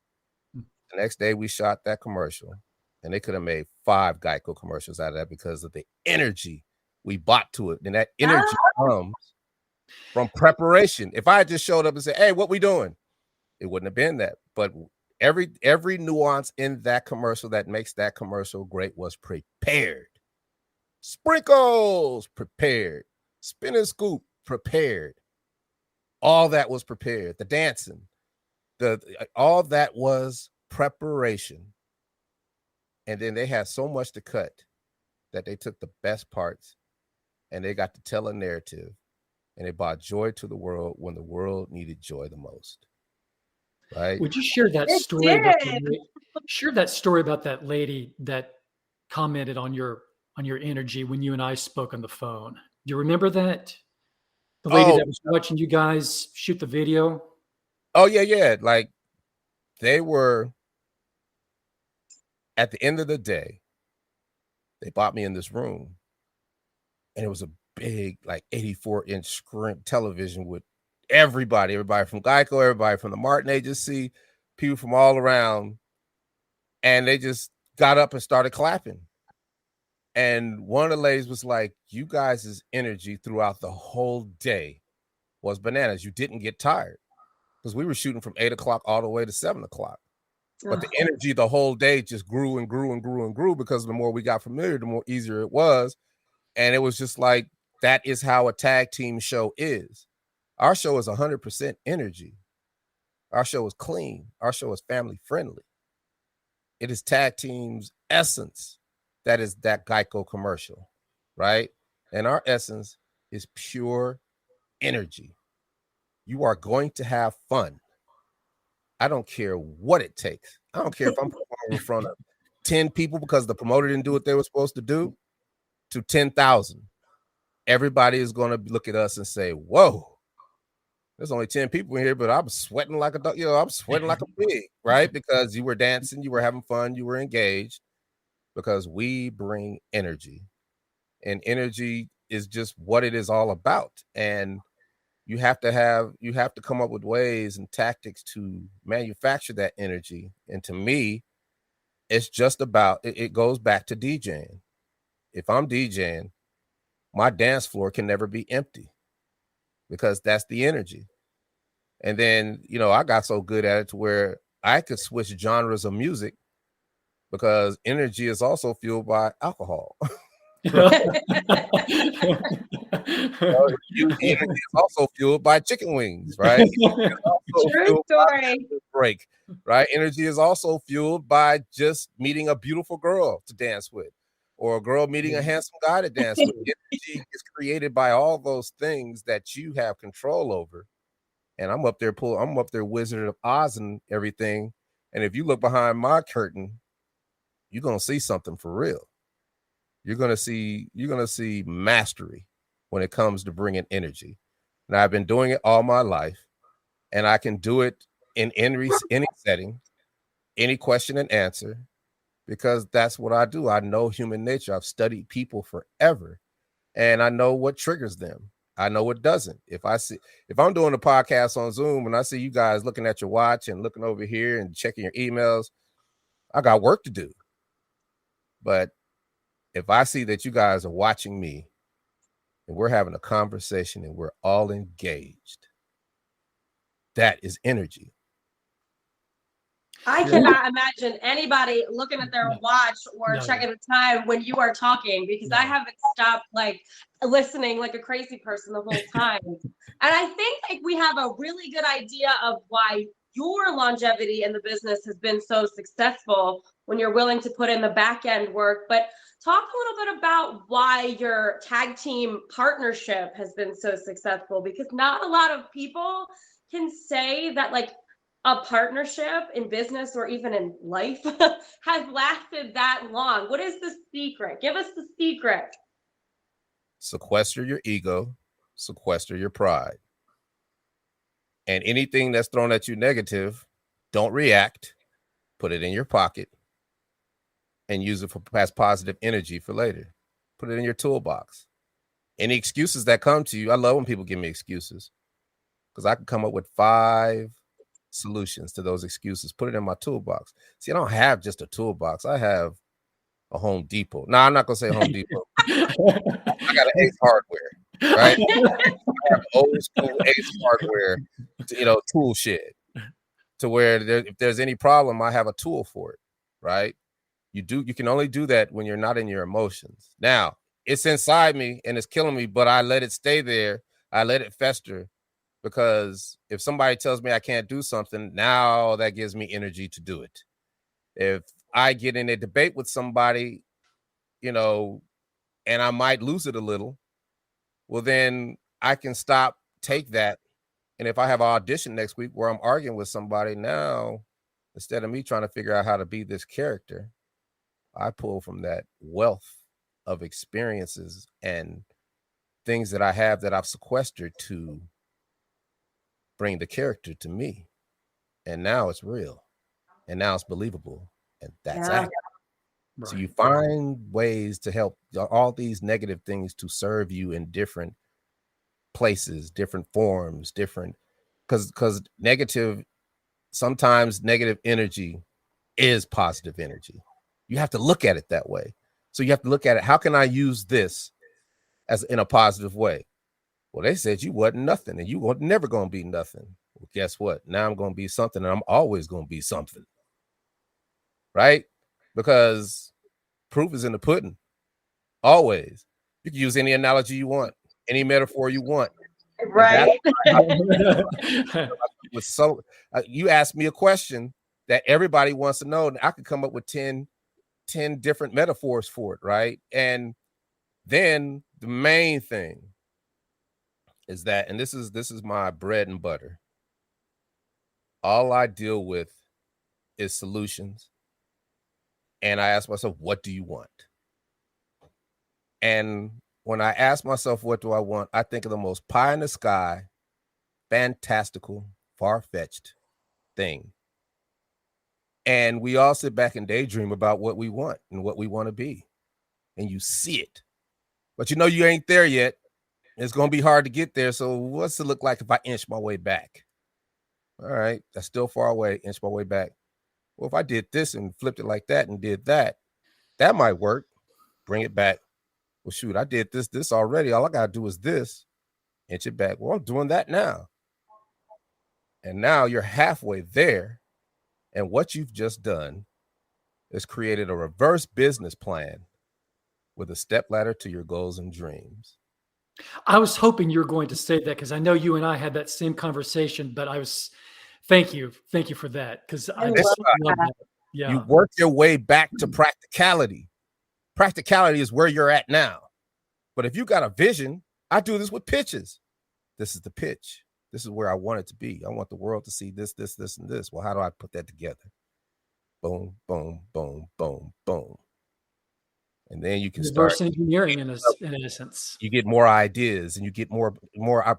the next day we shot that commercial, and they could have made 5 Geico commercials out of that because of the energy we brought to it. And that energy comes from preparation. If I had just showed up and said, hey, what we doing? It wouldn't have been that. But every nuance in that commercial that makes that commercial great was prepared. Sprinkles, prepared. Spin and scoop, prepared. All that was prepared. The dancing, all that was preparation. And then they had so much to cut that they took the best parts and they got to tell a narrative, and they brought joy to the world when the world needed joy the most. Right? Would you share that story? Share that story about that lady that commented on your energy when you and I spoke on the phone. Do you remember that? The lady that was watching you guys shoot the video? Oh, yeah. Like, they were, at the end of the day, they brought me in this room, and it was a big, like, 84-inch screen television with everybody from Geico, everybody from the Martin Agency, people from all around, and they just got up and started clapping. And one of the ladies was like, you guys' energy throughout the whole day was bananas. You didn't get tired, because we were shooting from 8 o'clock all the way to 7 o'clock. But the energy the whole day just grew and grew and grew and grew, because the more we got familiar, the more easier it was. And it was just like, that is how a tag team show is. Our show is 100% energy. Our show is clean. Our show is family friendly. It is tag team's essence. That is that Geico commercial, right? And our essence is pure energy. You are going to have fun. I don't care what it takes. I don't care if I'm performing in front of 10 people because the promoter didn't do what they were supposed to do, to 10,000. Everybody is going to look at us and say, whoa, there's only 10 people in here, but I'm sweating like a dog. I'm sweating like a pig, right? Because you were dancing, you were having fun, you were engaged, because we bring energy. And energy is just what it is all about. And you have to come up with ways and tactics to manufacture that energy. And to me, it's just about, it goes back to DJing. If I'm DJing, my dance floor can never be empty, because that's the energy. And then, I got so good at it to where I could switch genres of music, because energy is also fueled by alcohol. Energy is also fueled by chicken wings, right? True story. Break, right? Energy is also fueled by just meeting a beautiful girl to dance with, or a girl meeting a handsome guy to dance with. Energy is created by all those things that you have control over. And I'm up there Wizard of Oz and everything. And if you look behind my curtain, you're gonna see something for real. You're gonna see mastery when it comes to bringing energy. And I've been doing it all my life, and I can do it in any setting, any question and answer, because that's what I do. I know human nature. I've studied people forever, and I know what triggers them. I know what doesn't. If I'm doing a podcast on Zoom and I see you guys looking at your watch and looking over here and checking your emails, I got work to do. But if I see that you guys are watching me and we're having a conversation and we're all engaged, that is energy. I cannot imagine anybody looking at their watch or No. checking the time when you are talking, because I No. haven't stopped like listening like a crazy person the whole time. And I think like we have a really good idea of why your longevity in the business has been so successful when you're willing to put in the back end work. But talk a little bit about why your tag team partnership has been so successful, because not a lot of people can say that like a partnership in business or even in life has lasted that long. What is the secret? Give us the secret. Sequester your ego, sequester your pride. And anything that's thrown at you negative, don't react. Put it in your pocket and use it for past positive energy for later. Put it in your toolbox. Any excuses that come to you, I love when people give me excuses, because I can come up with 5 solutions to those excuses. Put it in my toolbox. See, I don't have just a toolbox. I have a Home Depot. No, I'm not gonna say Home Depot. I got an Ace Hardware, right? I have old school Ace Hardware, tool shed, to where if there's any problem, I have a tool for it, right? You can only do that when you're not in your emotions. Now, it's inside me and it's killing me, but I let it stay there. I let it fester, because if somebody tells me I can't do something, now that gives me energy to do it. If I get in a debate with somebody, and I might lose it a little, well, then I can stop, take that. And if I have an audition next week where I'm arguing with somebody, now, instead of me trying to figure out how to be this character, I pull from that wealth of experiences and things that I have that I've sequestered to bring the character to me. And now it's real. And now it's believable. And that's accurate. Right. So you find ways to help all these negative things to serve you in different places, different forms, because sometimes negative energy is positive energy. You have to look at it that way. So you have to look at it. How can I use this as in a positive way? Well, they said you wasn't nothing and you were never going to be nothing. Well, guess what? Now I'm going to be something, and I'm always going to be something. Right? Because proof is in the pudding. Always. You can use any analogy you want, any metaphor you want. Right. You asked me a question that everybody wants to know, and I could come up with 10 different metaphors for it, right? And then the main thing is that, and this is my bread and butter, all I deal with is solutions. And I ask myself, what do you want? And when I ask myself, what do I want? I think of the most pie in the sky, fantastical, far-fetched thing. And we all sit back and daydream about what we want and what we want to be. And you see it. But you ain't there yet. It's going to be hard to get there. So what's it look like if I inch my way back? All right, that's still far away, inch my way back. Well, if I did this and flipped it like that and did that, that might work. Bring it back. Well, shoot, I did this already. All I got to do is this, inch it back. Well, I'm doing that now. And now you're halfway there. And what you've just done is created a reverse business plan with a stepladder to your goals and dreams. I was hoping you were going to say that, because I know you and I had that same conversation, but thank you for that, because I just love that. Yeah. You work your way back to practicality. Practicality is where you're at now. But if you got a vision, I do this with pitches. This is the pitch. This is where I want it to be. I want the world to see this, this, this, and this. Well, how do I put that together? Boom, boom, boom, boom, boom. And then you can reverse start engineering in essence. You get more ideas and you get more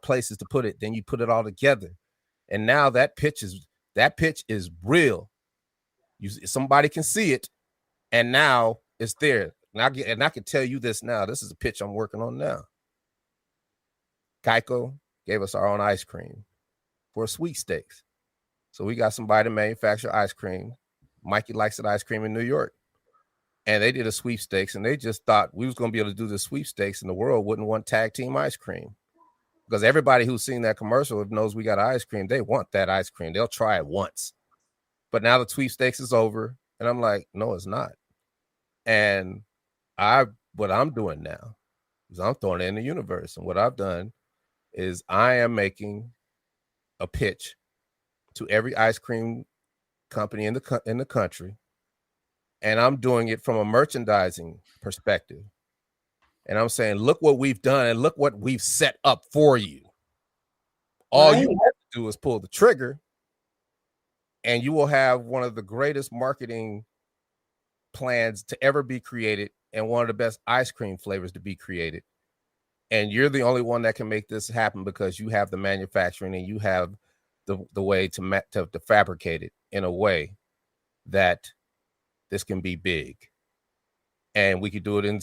places to put it. Then you put it all together. And now that pitch is real. Somebody can see it, and now it's there. And I can tell you this now. This is a pitch I'm working on now. Geico gave us our own ice cream for a sweepstakes. So we got somebody to manufacture ice cream. Mikey likes that ice cream in New York. And they did a sweepstakes, and they just thought we was going to be able to do the sweepstakes and the world wouldn't want tag team ice cream. Because everybody who's seen that commercial knows we got ice cream. They want that ice cream. They'll try it once. But now the sweepstakes is over, and I'm like, no, it's not. And what I'm doing now is I'm throwing it in the universe. And what I've done is I am making a pitch to every ice cream company in the country, and I'm doing it from a merchandising perspective. And I'm saying, look what we've done and look what we've set up for you. All you have to do is pull the trigger, and you will have one of the greatest marketing plans to ever be created and one of the best ice cream flavors to be created. And you're the only one that can make this happen because you have the manufacturing and you have the way to fabricate it in a way that this can be big. And we could do it in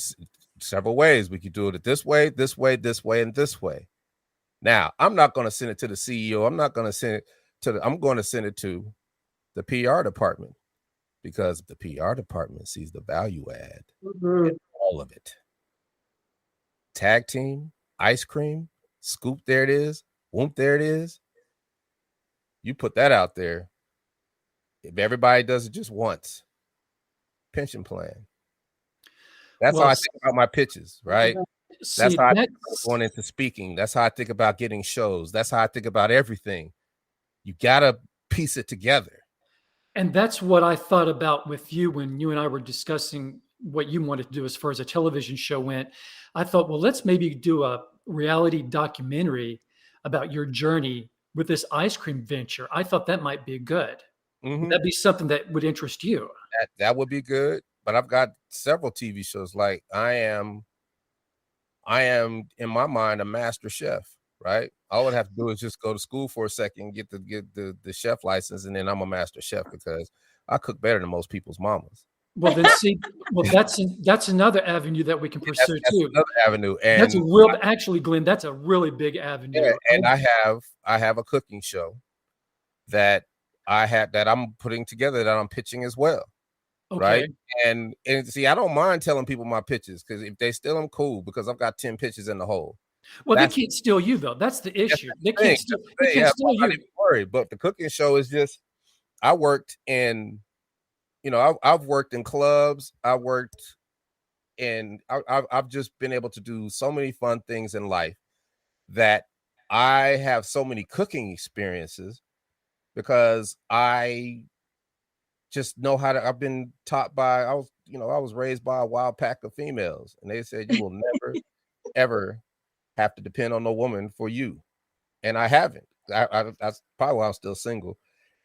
several ways. We could do it this way, this way, this way, and this way. Now, I'm not going to send it to the CEO. I'm not going to send it I'm going to send it to the PR department, because the PR department sees the value add in all of it. Tag team, ice cream, scoop, there it is. Whoomp, there it is. You put that out there. If everybody does it just once, pension plan. That's how I think about my pitches, right? That's how I think about going into speaking. That's how I think about getting shows. That's how I think about everything. You got to piece it together. And that's what I thought about with you when you and I were discussing what you wanted to do as far as a television show went. I thought, well, let's maybe do a reality documentary about your journey with this ice cream venture. I thought that might be good. Would that be something that would interest you? That would be good. But I've got several TV shows. Like I am in my mind a master chef, right? All I have to do is just go to school for a second, get the chef license, and then I'm a master chef because I cook better than most people's mamas. Well, then that's another avenue that we can pursue that's too. Another avenue, and that's actually, Glenn, that's a really big avenue. Yeah, and I have a cooking show that I'm putting together that I'm pitching as well. Okay. Right. And see, I don't mind telling people my pitches, because if they steal them, cool, because I've got 10 pitches in the hole. Well, they can't steal you though. That's the issue. They can't steal you. I'm not worried. But the cooking show is just, I worked in, I've worked in clubs. I've just been able to do so many fun things in life that I have so many cooking experiences because I just know how to. I've been taught by, I was raised by a wild pack of females, and they said you will never ever have to depend on a woman for you, and I haven't. That's probably why I'm still single,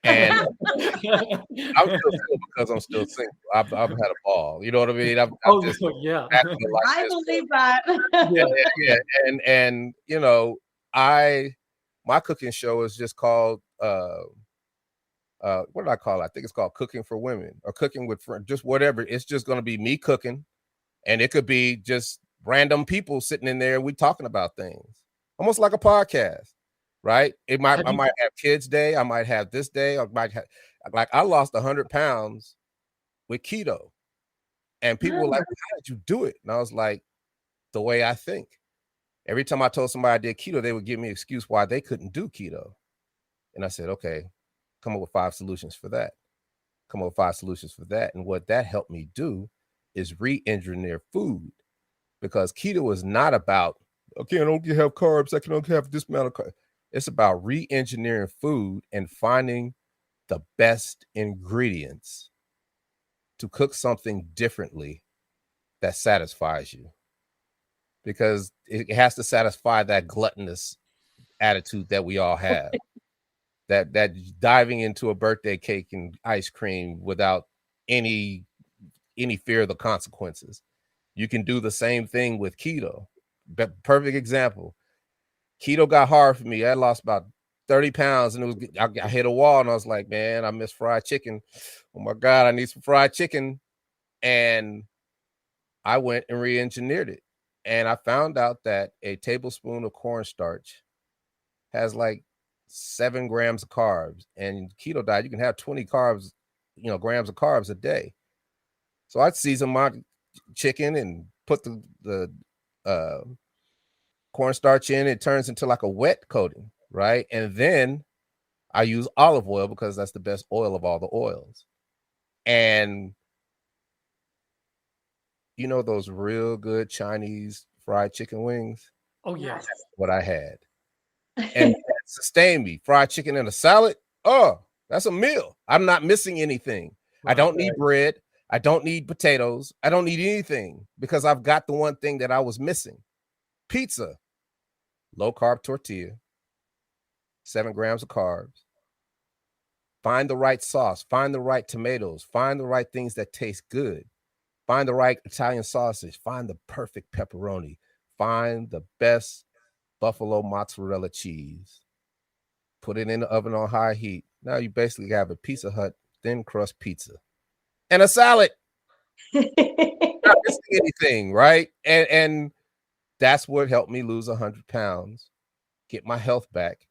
and I'm still single because I'm still single. I've had a ball. You know what I mean? I believe that. yeah. And my cooking show is just called what did I call it? I think it's called Cooking for Women, or Cooking with Friends, just whatever. It's just going to be me cooking, and it could be just random people sitting in there. We talking about things, almost like a podcast, right? I might have kids day. I might have this day. I might have, like, I lost 100 pounds with keto, and people were like, "How did you do it?" And I was like, "The way I think." Every time I told somebody I did keto, they would give me an excuse why they couldn't do keto, and I said, "Okay, come up with 5 solutions for that. Come up with 5 solutions for that." And what that helped me do is re-engineer food, because keto is not about, okay, I don't have carbs, I can only have this amount of carbs. It's about re-engineering food and finding the best ingredients to cook something differently that satisfies you, because it has to satisfy that gluttonous attitude that we all have. that diving into a birthday cake and ice cream without any fear of the consequences. You can do the same thing with keto. Perfect example. Keto got hard for me. I lost about 30 pounds, and I hit a wall, and I was like, man, I miss fried chicken. Oh my God, I need some fried chicken. And I went and re-engineered it. And I found out that a tablespoon of cornstarch has like 7 grams of carbs, and keto diet, you can have 20 grams of carbs a day. So I'd season my chicken and put the cornstarch in. It turns into like a wet coating, right? And then I use olive oil because that's the best oil of all the oils. And you know those real good Chinese fried chicken wings? Oh yeah. Yes. What I had. And that sustained me. Fried chicken and a salad. Oh, that's a meal. I'm not missing anything. I don't need bread. I don't need potatoes. I don't need anything because I've got the one thing that I was missing. Pizza, low carb tortilla, 7 grams of carbs. Find the right sauce, find the right tomatoes, find the right things that taste good. Find the right Italian sausage, find the perfect pepperoni, find the best buffalo mozzarella cheese. Put it in the oven on high heat. Now you basically have a Pizza Hut thin crust pizza and a salad. Not missing anything, right? And that's what helped me lose 100 pounds, get my health back,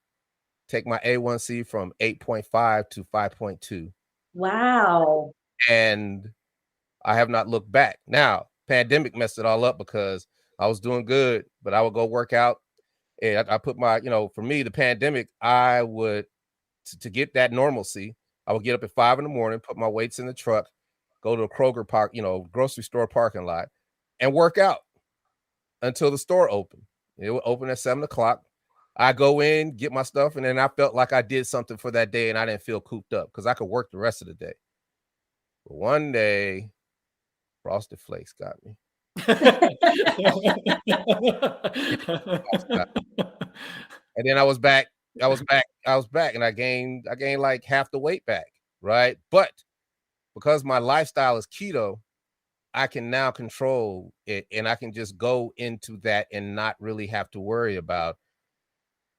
take my A1C from 8.5 to 5.2. Wow. And I have not looked back. Now, pandemic messed it all up because I was doing good, but I would go work out. And I put my, for me, the pandemic, I would, to get that normalcy, I would get up at 5 a.m, put my weights in the truck, go to a Kroger park, grocery store parking lot, and work out until the store opened. It would open at 7 o'clock. I go in, get my stuff, and then I felt like I did something for that day and I didn't feel cooped up because I could work the rest of the day. But one day, Frosted Flakes got me. And then I was back, and I gained like half the weight back, right? But because my lifestyle is keto, I can now control it and I can just go into that and not really have to worry about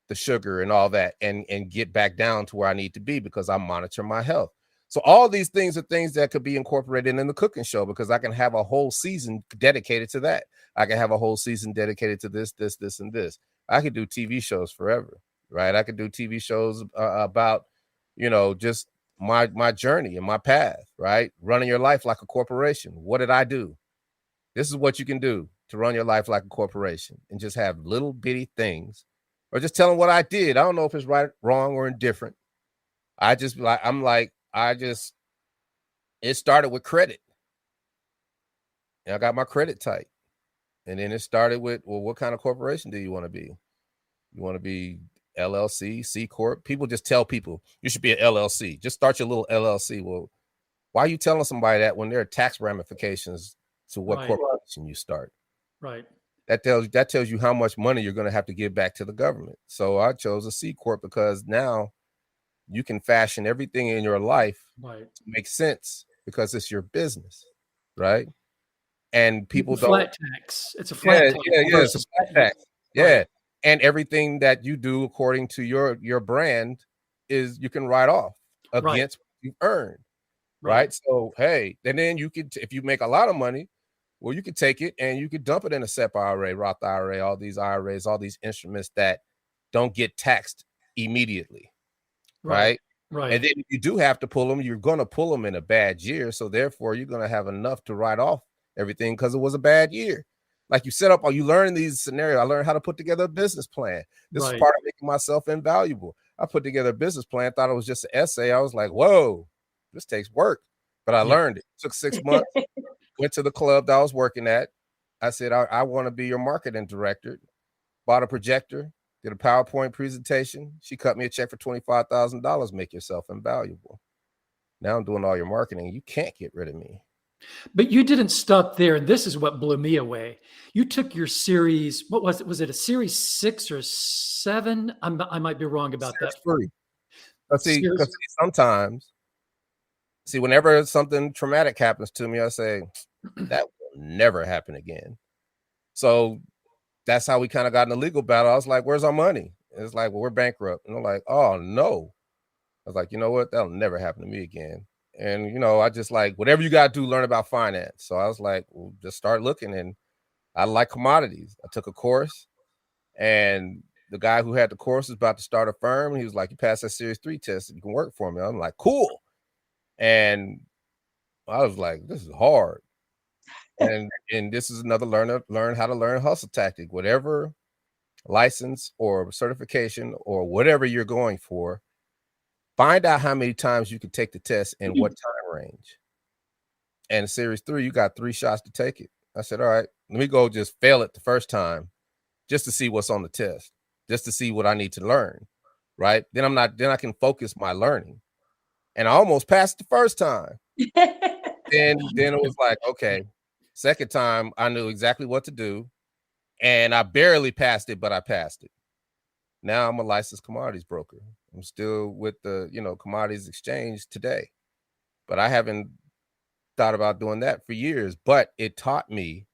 the sugar and all that and get back down to where I need to be because I monitor my health. So all these things are things that could be incorporated in the cooking show because I can have a whole season dedicated to that. I can have a whole season dedicated to this, and this. I could do TV shows forever, right? I could do TV shows about, just my journey and my path, right? Running your life like a corporation. What did I do? This is what you can do to run your life like a corporation and just have little bitty things or just tell them what I did. I don't know if it's right, wrong, or indifferent. It started with credit. And I got my credit tight. And then it started with, well, what kind of corporation do you want to be? You want to be LLC, C Corp? People just tell people you should be an LLC. Just start your little LLC. Well, why are you telling somebody that when there are tax ramifications to what corporation you start? Right. That tells you how much money you're going to have to give back to the government. So I chose a C Corp because now you can fashion everything in your life to make sense because it's your business, right? And people it's a flat tax. It's a flat tax. It's a flat tax. Yeah. Right. And everything that you do according to your brand is you can write off against what you've earned. Right. So, hey, and then you could, if you make a lot of money, well, you could take it and you could dump it in a SEP IRA, Roth IRA, all these IRAs, all these instruments that don't get taxed immediately. Right. And then if you do have to pull them, you're going to pull them in a bad year. So therefore, you're going to have enough to write off everything because it was a bad year. Like you set up, you learn these scenarios. I learned how to put together a business plan. This is part of making myself invaluable. I put together a business plan, thought it was just an essay. I was like, whoa, this takes work. But I learned it. Took 6 months, went to the club that I was working at. I said, I want to be your marketing director. Bought a projector, did a PowerPoint presentation. She cut me a check for $25,000. Make yourself invaluable. Now I'm doing all your marketing. You can't get rid of me. But you didn't stop there. And this is what blew me away. You took your series, what was it? Was it a series 6 or 7? I might be wrong about that. 3. Because sometimes, whenever something traumatic happens to me, I say, that will never happen again. So that's how we kind of got in a legal battle. I was like, where's our money? And it's like, well, we're bankrupt. And I'm like, oh, no. I was like, you know what? That'll never happen to me again. And, I just like, whatever you got to do, learn about finance. So I was like, well, just start looking. And I like commodities. I took a course, and the guy who had the course was about to start a firm. He was like, you passed that Series 3 test, you can work for me. I'm like, cool. And I was like, this is hard. And this is another learn how to learn hustle tactic. Whatever license or certification or whatever you're going for, Find out how many times you can take the test and what time range. And series 3, you got 3 shots to take it. I said, all right, let me go just fail it the first time just to see what's on the test, just to see what I need to learn, right? Then I can focus my learning. And I almost passed the first time. Then it was like, okay, second time I knew exactly what to do. And I barely passed it, but I passed it. Now I'm a licensed commodities broker. I'm still with the, commodities exchange today, but I haven't thought about doing that for years, but it taught me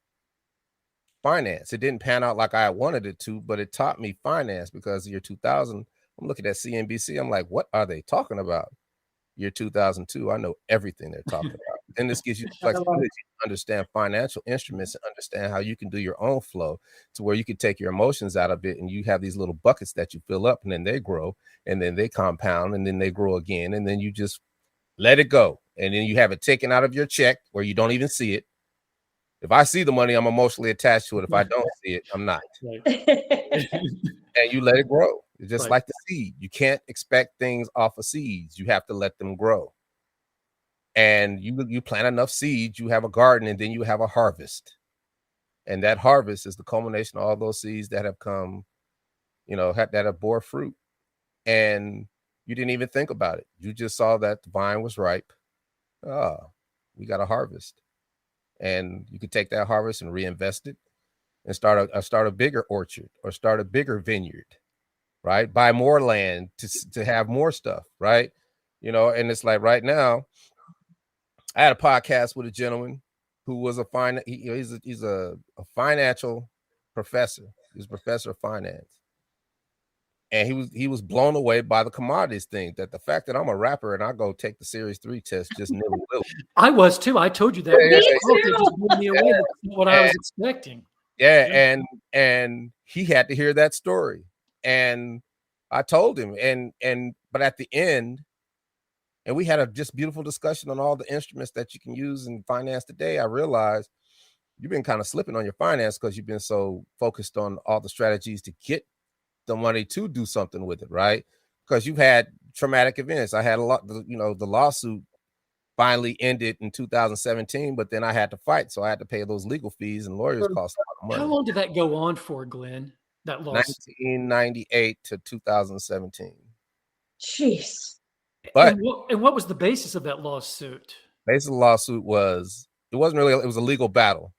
finance. It didn't pan out like I wanted it to, but it taught me finance because year 2000, I'm looking at CNBC. I'm like, what are they talking about? Year 2002, I know everything they're talking about. And this gives you the flexibility to understand financial instruments and understand how you can do your own flow to where you can take your emotions out of it. And you have these little buckets that you fill up and then they grow and then they compound and then they grow again. And then you just let it go. And then you have it taken out of your check where you don't even see it. If I see the money, I'm emotionally attached to it. If I don't see it, I'm not. And you let it grow. It's just like the seed. You can't expect things off of seeds. You have to let them grow. And you plant enough seeds, you have a garden, and then you have a harvest. And that harvest is the culmination of all those seeds that have come, that have bore fruit. And you didn't even think about it. You just saw that the vine was ripe. We got a harvest. And you could take that harvest and reinvest it and start a bigger orchard or start a bigger vineyard, right? Buy more land to have more stuff, right? And it's like right now, I had a podcast with a gentleman who was he's a financial professor. He's a professor of finance. And he was blown away by the commodities thing, that the fact that I'm a rapper and I go take the series 3 test just nearly will. I was too. I told you that. It just blew me away. That's not what I was expecting. Yeah, and he had to hear that story. And I told him, but at the end, and we had a just beautiful discussion on all the instruments that you can use in finance today. I realized you've been kind of slipping on your finance because you've been so focused on all the strategies to get the money to do something with it, right? Because you've had traumatic events. I had a lot, the lawsuit finally ended in 2017, but then I had to fight. So I had to pay those legal fees, and lawyers cost a lot of money. How long did that go on for, Glenn? That lawsuit? 1998 to 2017. Jeez. But and what was the basis of that lawsuit? Basis of the lawsuit was, it was a legal battle.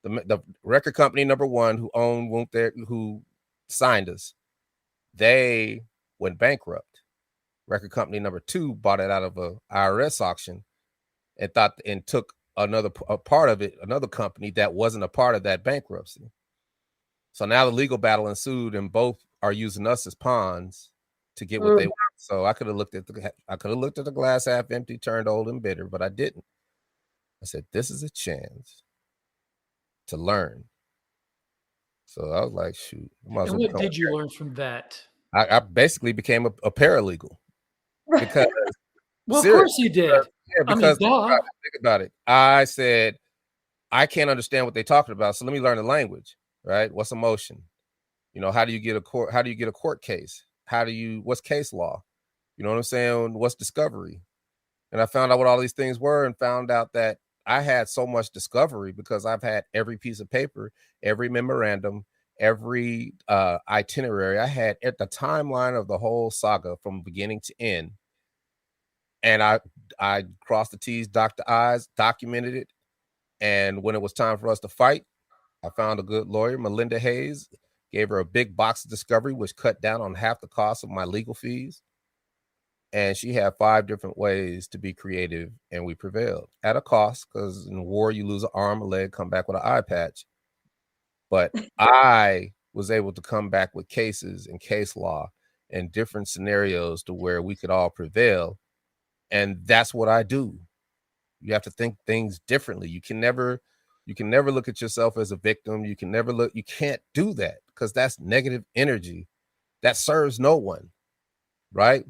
The record company number 1 who owned Whoomp who signed us, they went bankrupt. Record company number 2 bought it out of a IRS auction and took another part of it, another company that wasn't a part of that bankruptcy. So now the legal battle ensued, and both are using us as pawns to get what they want. So I could have looked at the glass half empty, turned old and bitter, but I didn't. I said, this is a chance to learn. So I was like, shoot. And what did you learn from that? I basically became a paralegal. Because well, of course you did. Because think about it. I said, I can't understand what they're talking about, so let me learn the language, right? What's emotion? How do you get a court case? What's case law? You know what I'm saying? What's discovery? And I found out what all these things were, and found out that I had so much discovery because I've had every piece of paper, every memorandum, every itinerary. I had at the timeline of the whole saga from beginning to end. And I crossed the T's, dot the I's, documented it. And when it was time for us to fight, I found a good lawyer, Melinda Hayes, gave her a big box of discovery, which cut down on half the cost of my legal fees. And she had 5 different ways to be creative, and we prevailed at a cost, because in war, you lose an arm, a leg, come back with an eye patch. But I was able to come back with cases and case law and different scenarios to where we could all prevail. And that's what I do. You have to think things differently. You can never look at yourself as a victim. You can't do that, because that's negative energy that serves no one, right?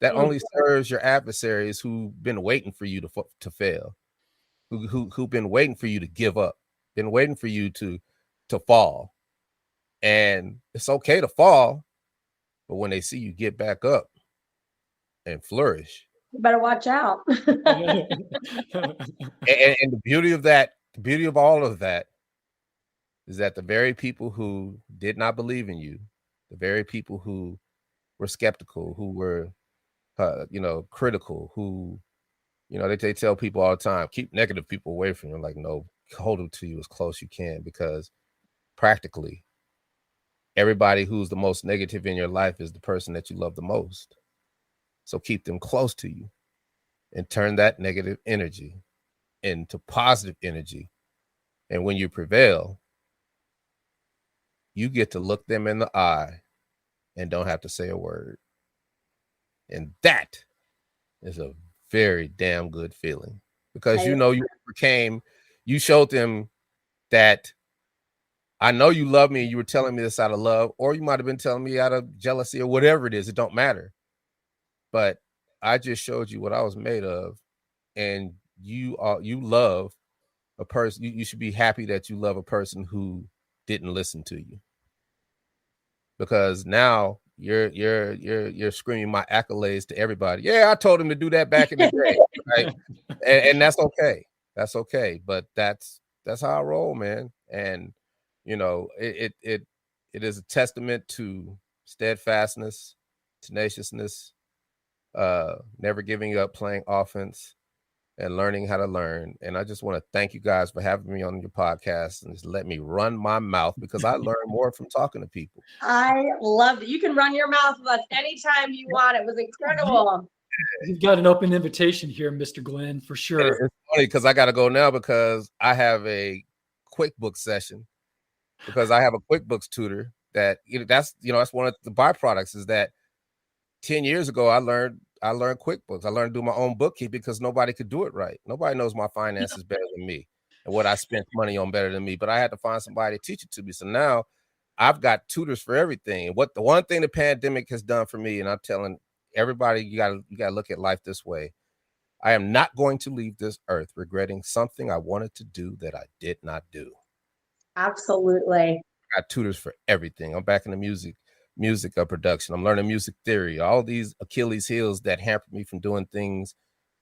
That only serves your adversaries who've been waiting for you to fail, who've been waiting for you to give up, been waiting for you to fall. And it's okay to fall, but when they see you get back up and flourish. You better watch out. And the beauty of all of that is that the very people who did not believe in you, the very people who were skeptical, who were, critical, who, they tell people all the time, keep negative people away from you. I'm like, no, hold them to you as close you can, because practically everybody who's the most negative in your life is the person that you love the most. So keep them close to you and turn that negative energy into positive energy. And when you prevail, you get to look them in the eye and don't have to say a word. And that is a very damn good feeling, because you showed them that I know you love me and you were telling me this out of love, or you might have been telling me out of jealousy or whatever it is. It don't matter. But I just showed you what I was made of, and you love a person. You should be happy that you love a person who didn't listen to you, because now you're screaming my accolades to everybody. Yeah, I told him to do that back in the day, right? And that's okay. That's okay. But that's how I roll, man. And it is a testament to steadfastness, tenaciousness, never giving up, playing offense, and learning how to learn. And I just want to thank you guys for having me on your podcast and just let me run my mouth, because I learn more from talking to people. I loved it. You can run your mouth with us anytime you want. It was incredible. You've got an open invitation here, Mr. Glenn, for sure. It's funny because I got to go now, because I have a QuickBooks session, because I have a QuickBooks tutor that's one of the byproducts, is that 10 years ago, I learned QuickBooks. I learned to do my own bookkeeping because nobody could do it right. Nobody knows my finances better than me and what I spent money on better than me. But I had to find somebody to teach it to me. So now I've got tutors for everything. And the one thing the pandemic has done for me, and I'm telling everybody, you gotta look at life this way. I am not going to leave this earth regretting something I wanted to do that I did not do. Absolutely. I got tutors for everything. I'm back in the music production. I'm learning music theory. All these Achilles heels that hampered me from doing things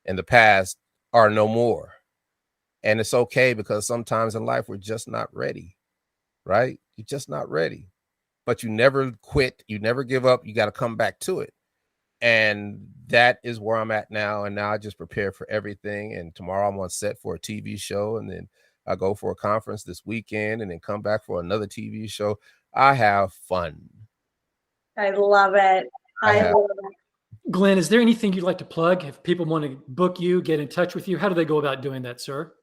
in the past are no more. And it's okay, because sometimes in life we're just not ready, right? You're just not ready. But you never quit. You never give up. You got to come back to it. And that is where I'm at now. And now I just prepare for everything. And tomorrow I'm on set for a TV show. And then I go for a conference this weekend, and then come back for another TV show. I have fun. I love it. I love it. Glenn, is there anything you'd like to plug? If people want to book you, get in touch with you, how do they go about doing that, sir?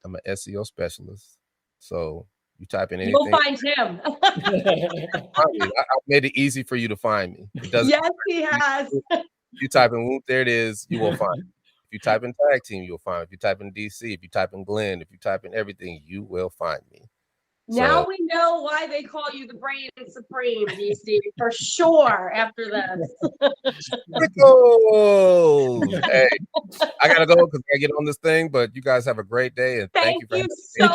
I'm an SEO specialist. So you type in anything. You'll find him. I made it easy for you to find me. Yes, he has. You type in Whoomp, there it is. You will find me. If you type in tag team, you'll find me. If you type in DC, if you type in Glenn, if you type in everything, you will find me. Now we know why they call you the Brain Supreme, DC, for sure, after this. Hey, I gotta go because I get on this thing, but you guys have a great day, and thank you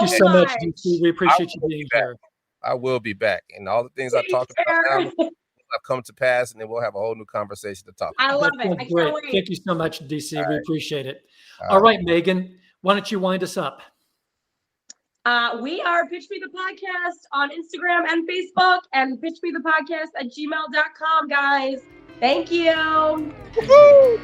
so much, DC. We appreciate you being here. I will be back, and all the things I talked about now have come to pass, and then we'll have a whole new conversation to talk about. I love it. I can't wait. Thank you so much, DC. We appreciate it. All right, Megan, why don't you wind us up? We are Pitch Me the Podcast on Instagram and Facebook, and pitchmethepodcast@gmail.com, guys. Thank you. Woo-hoo!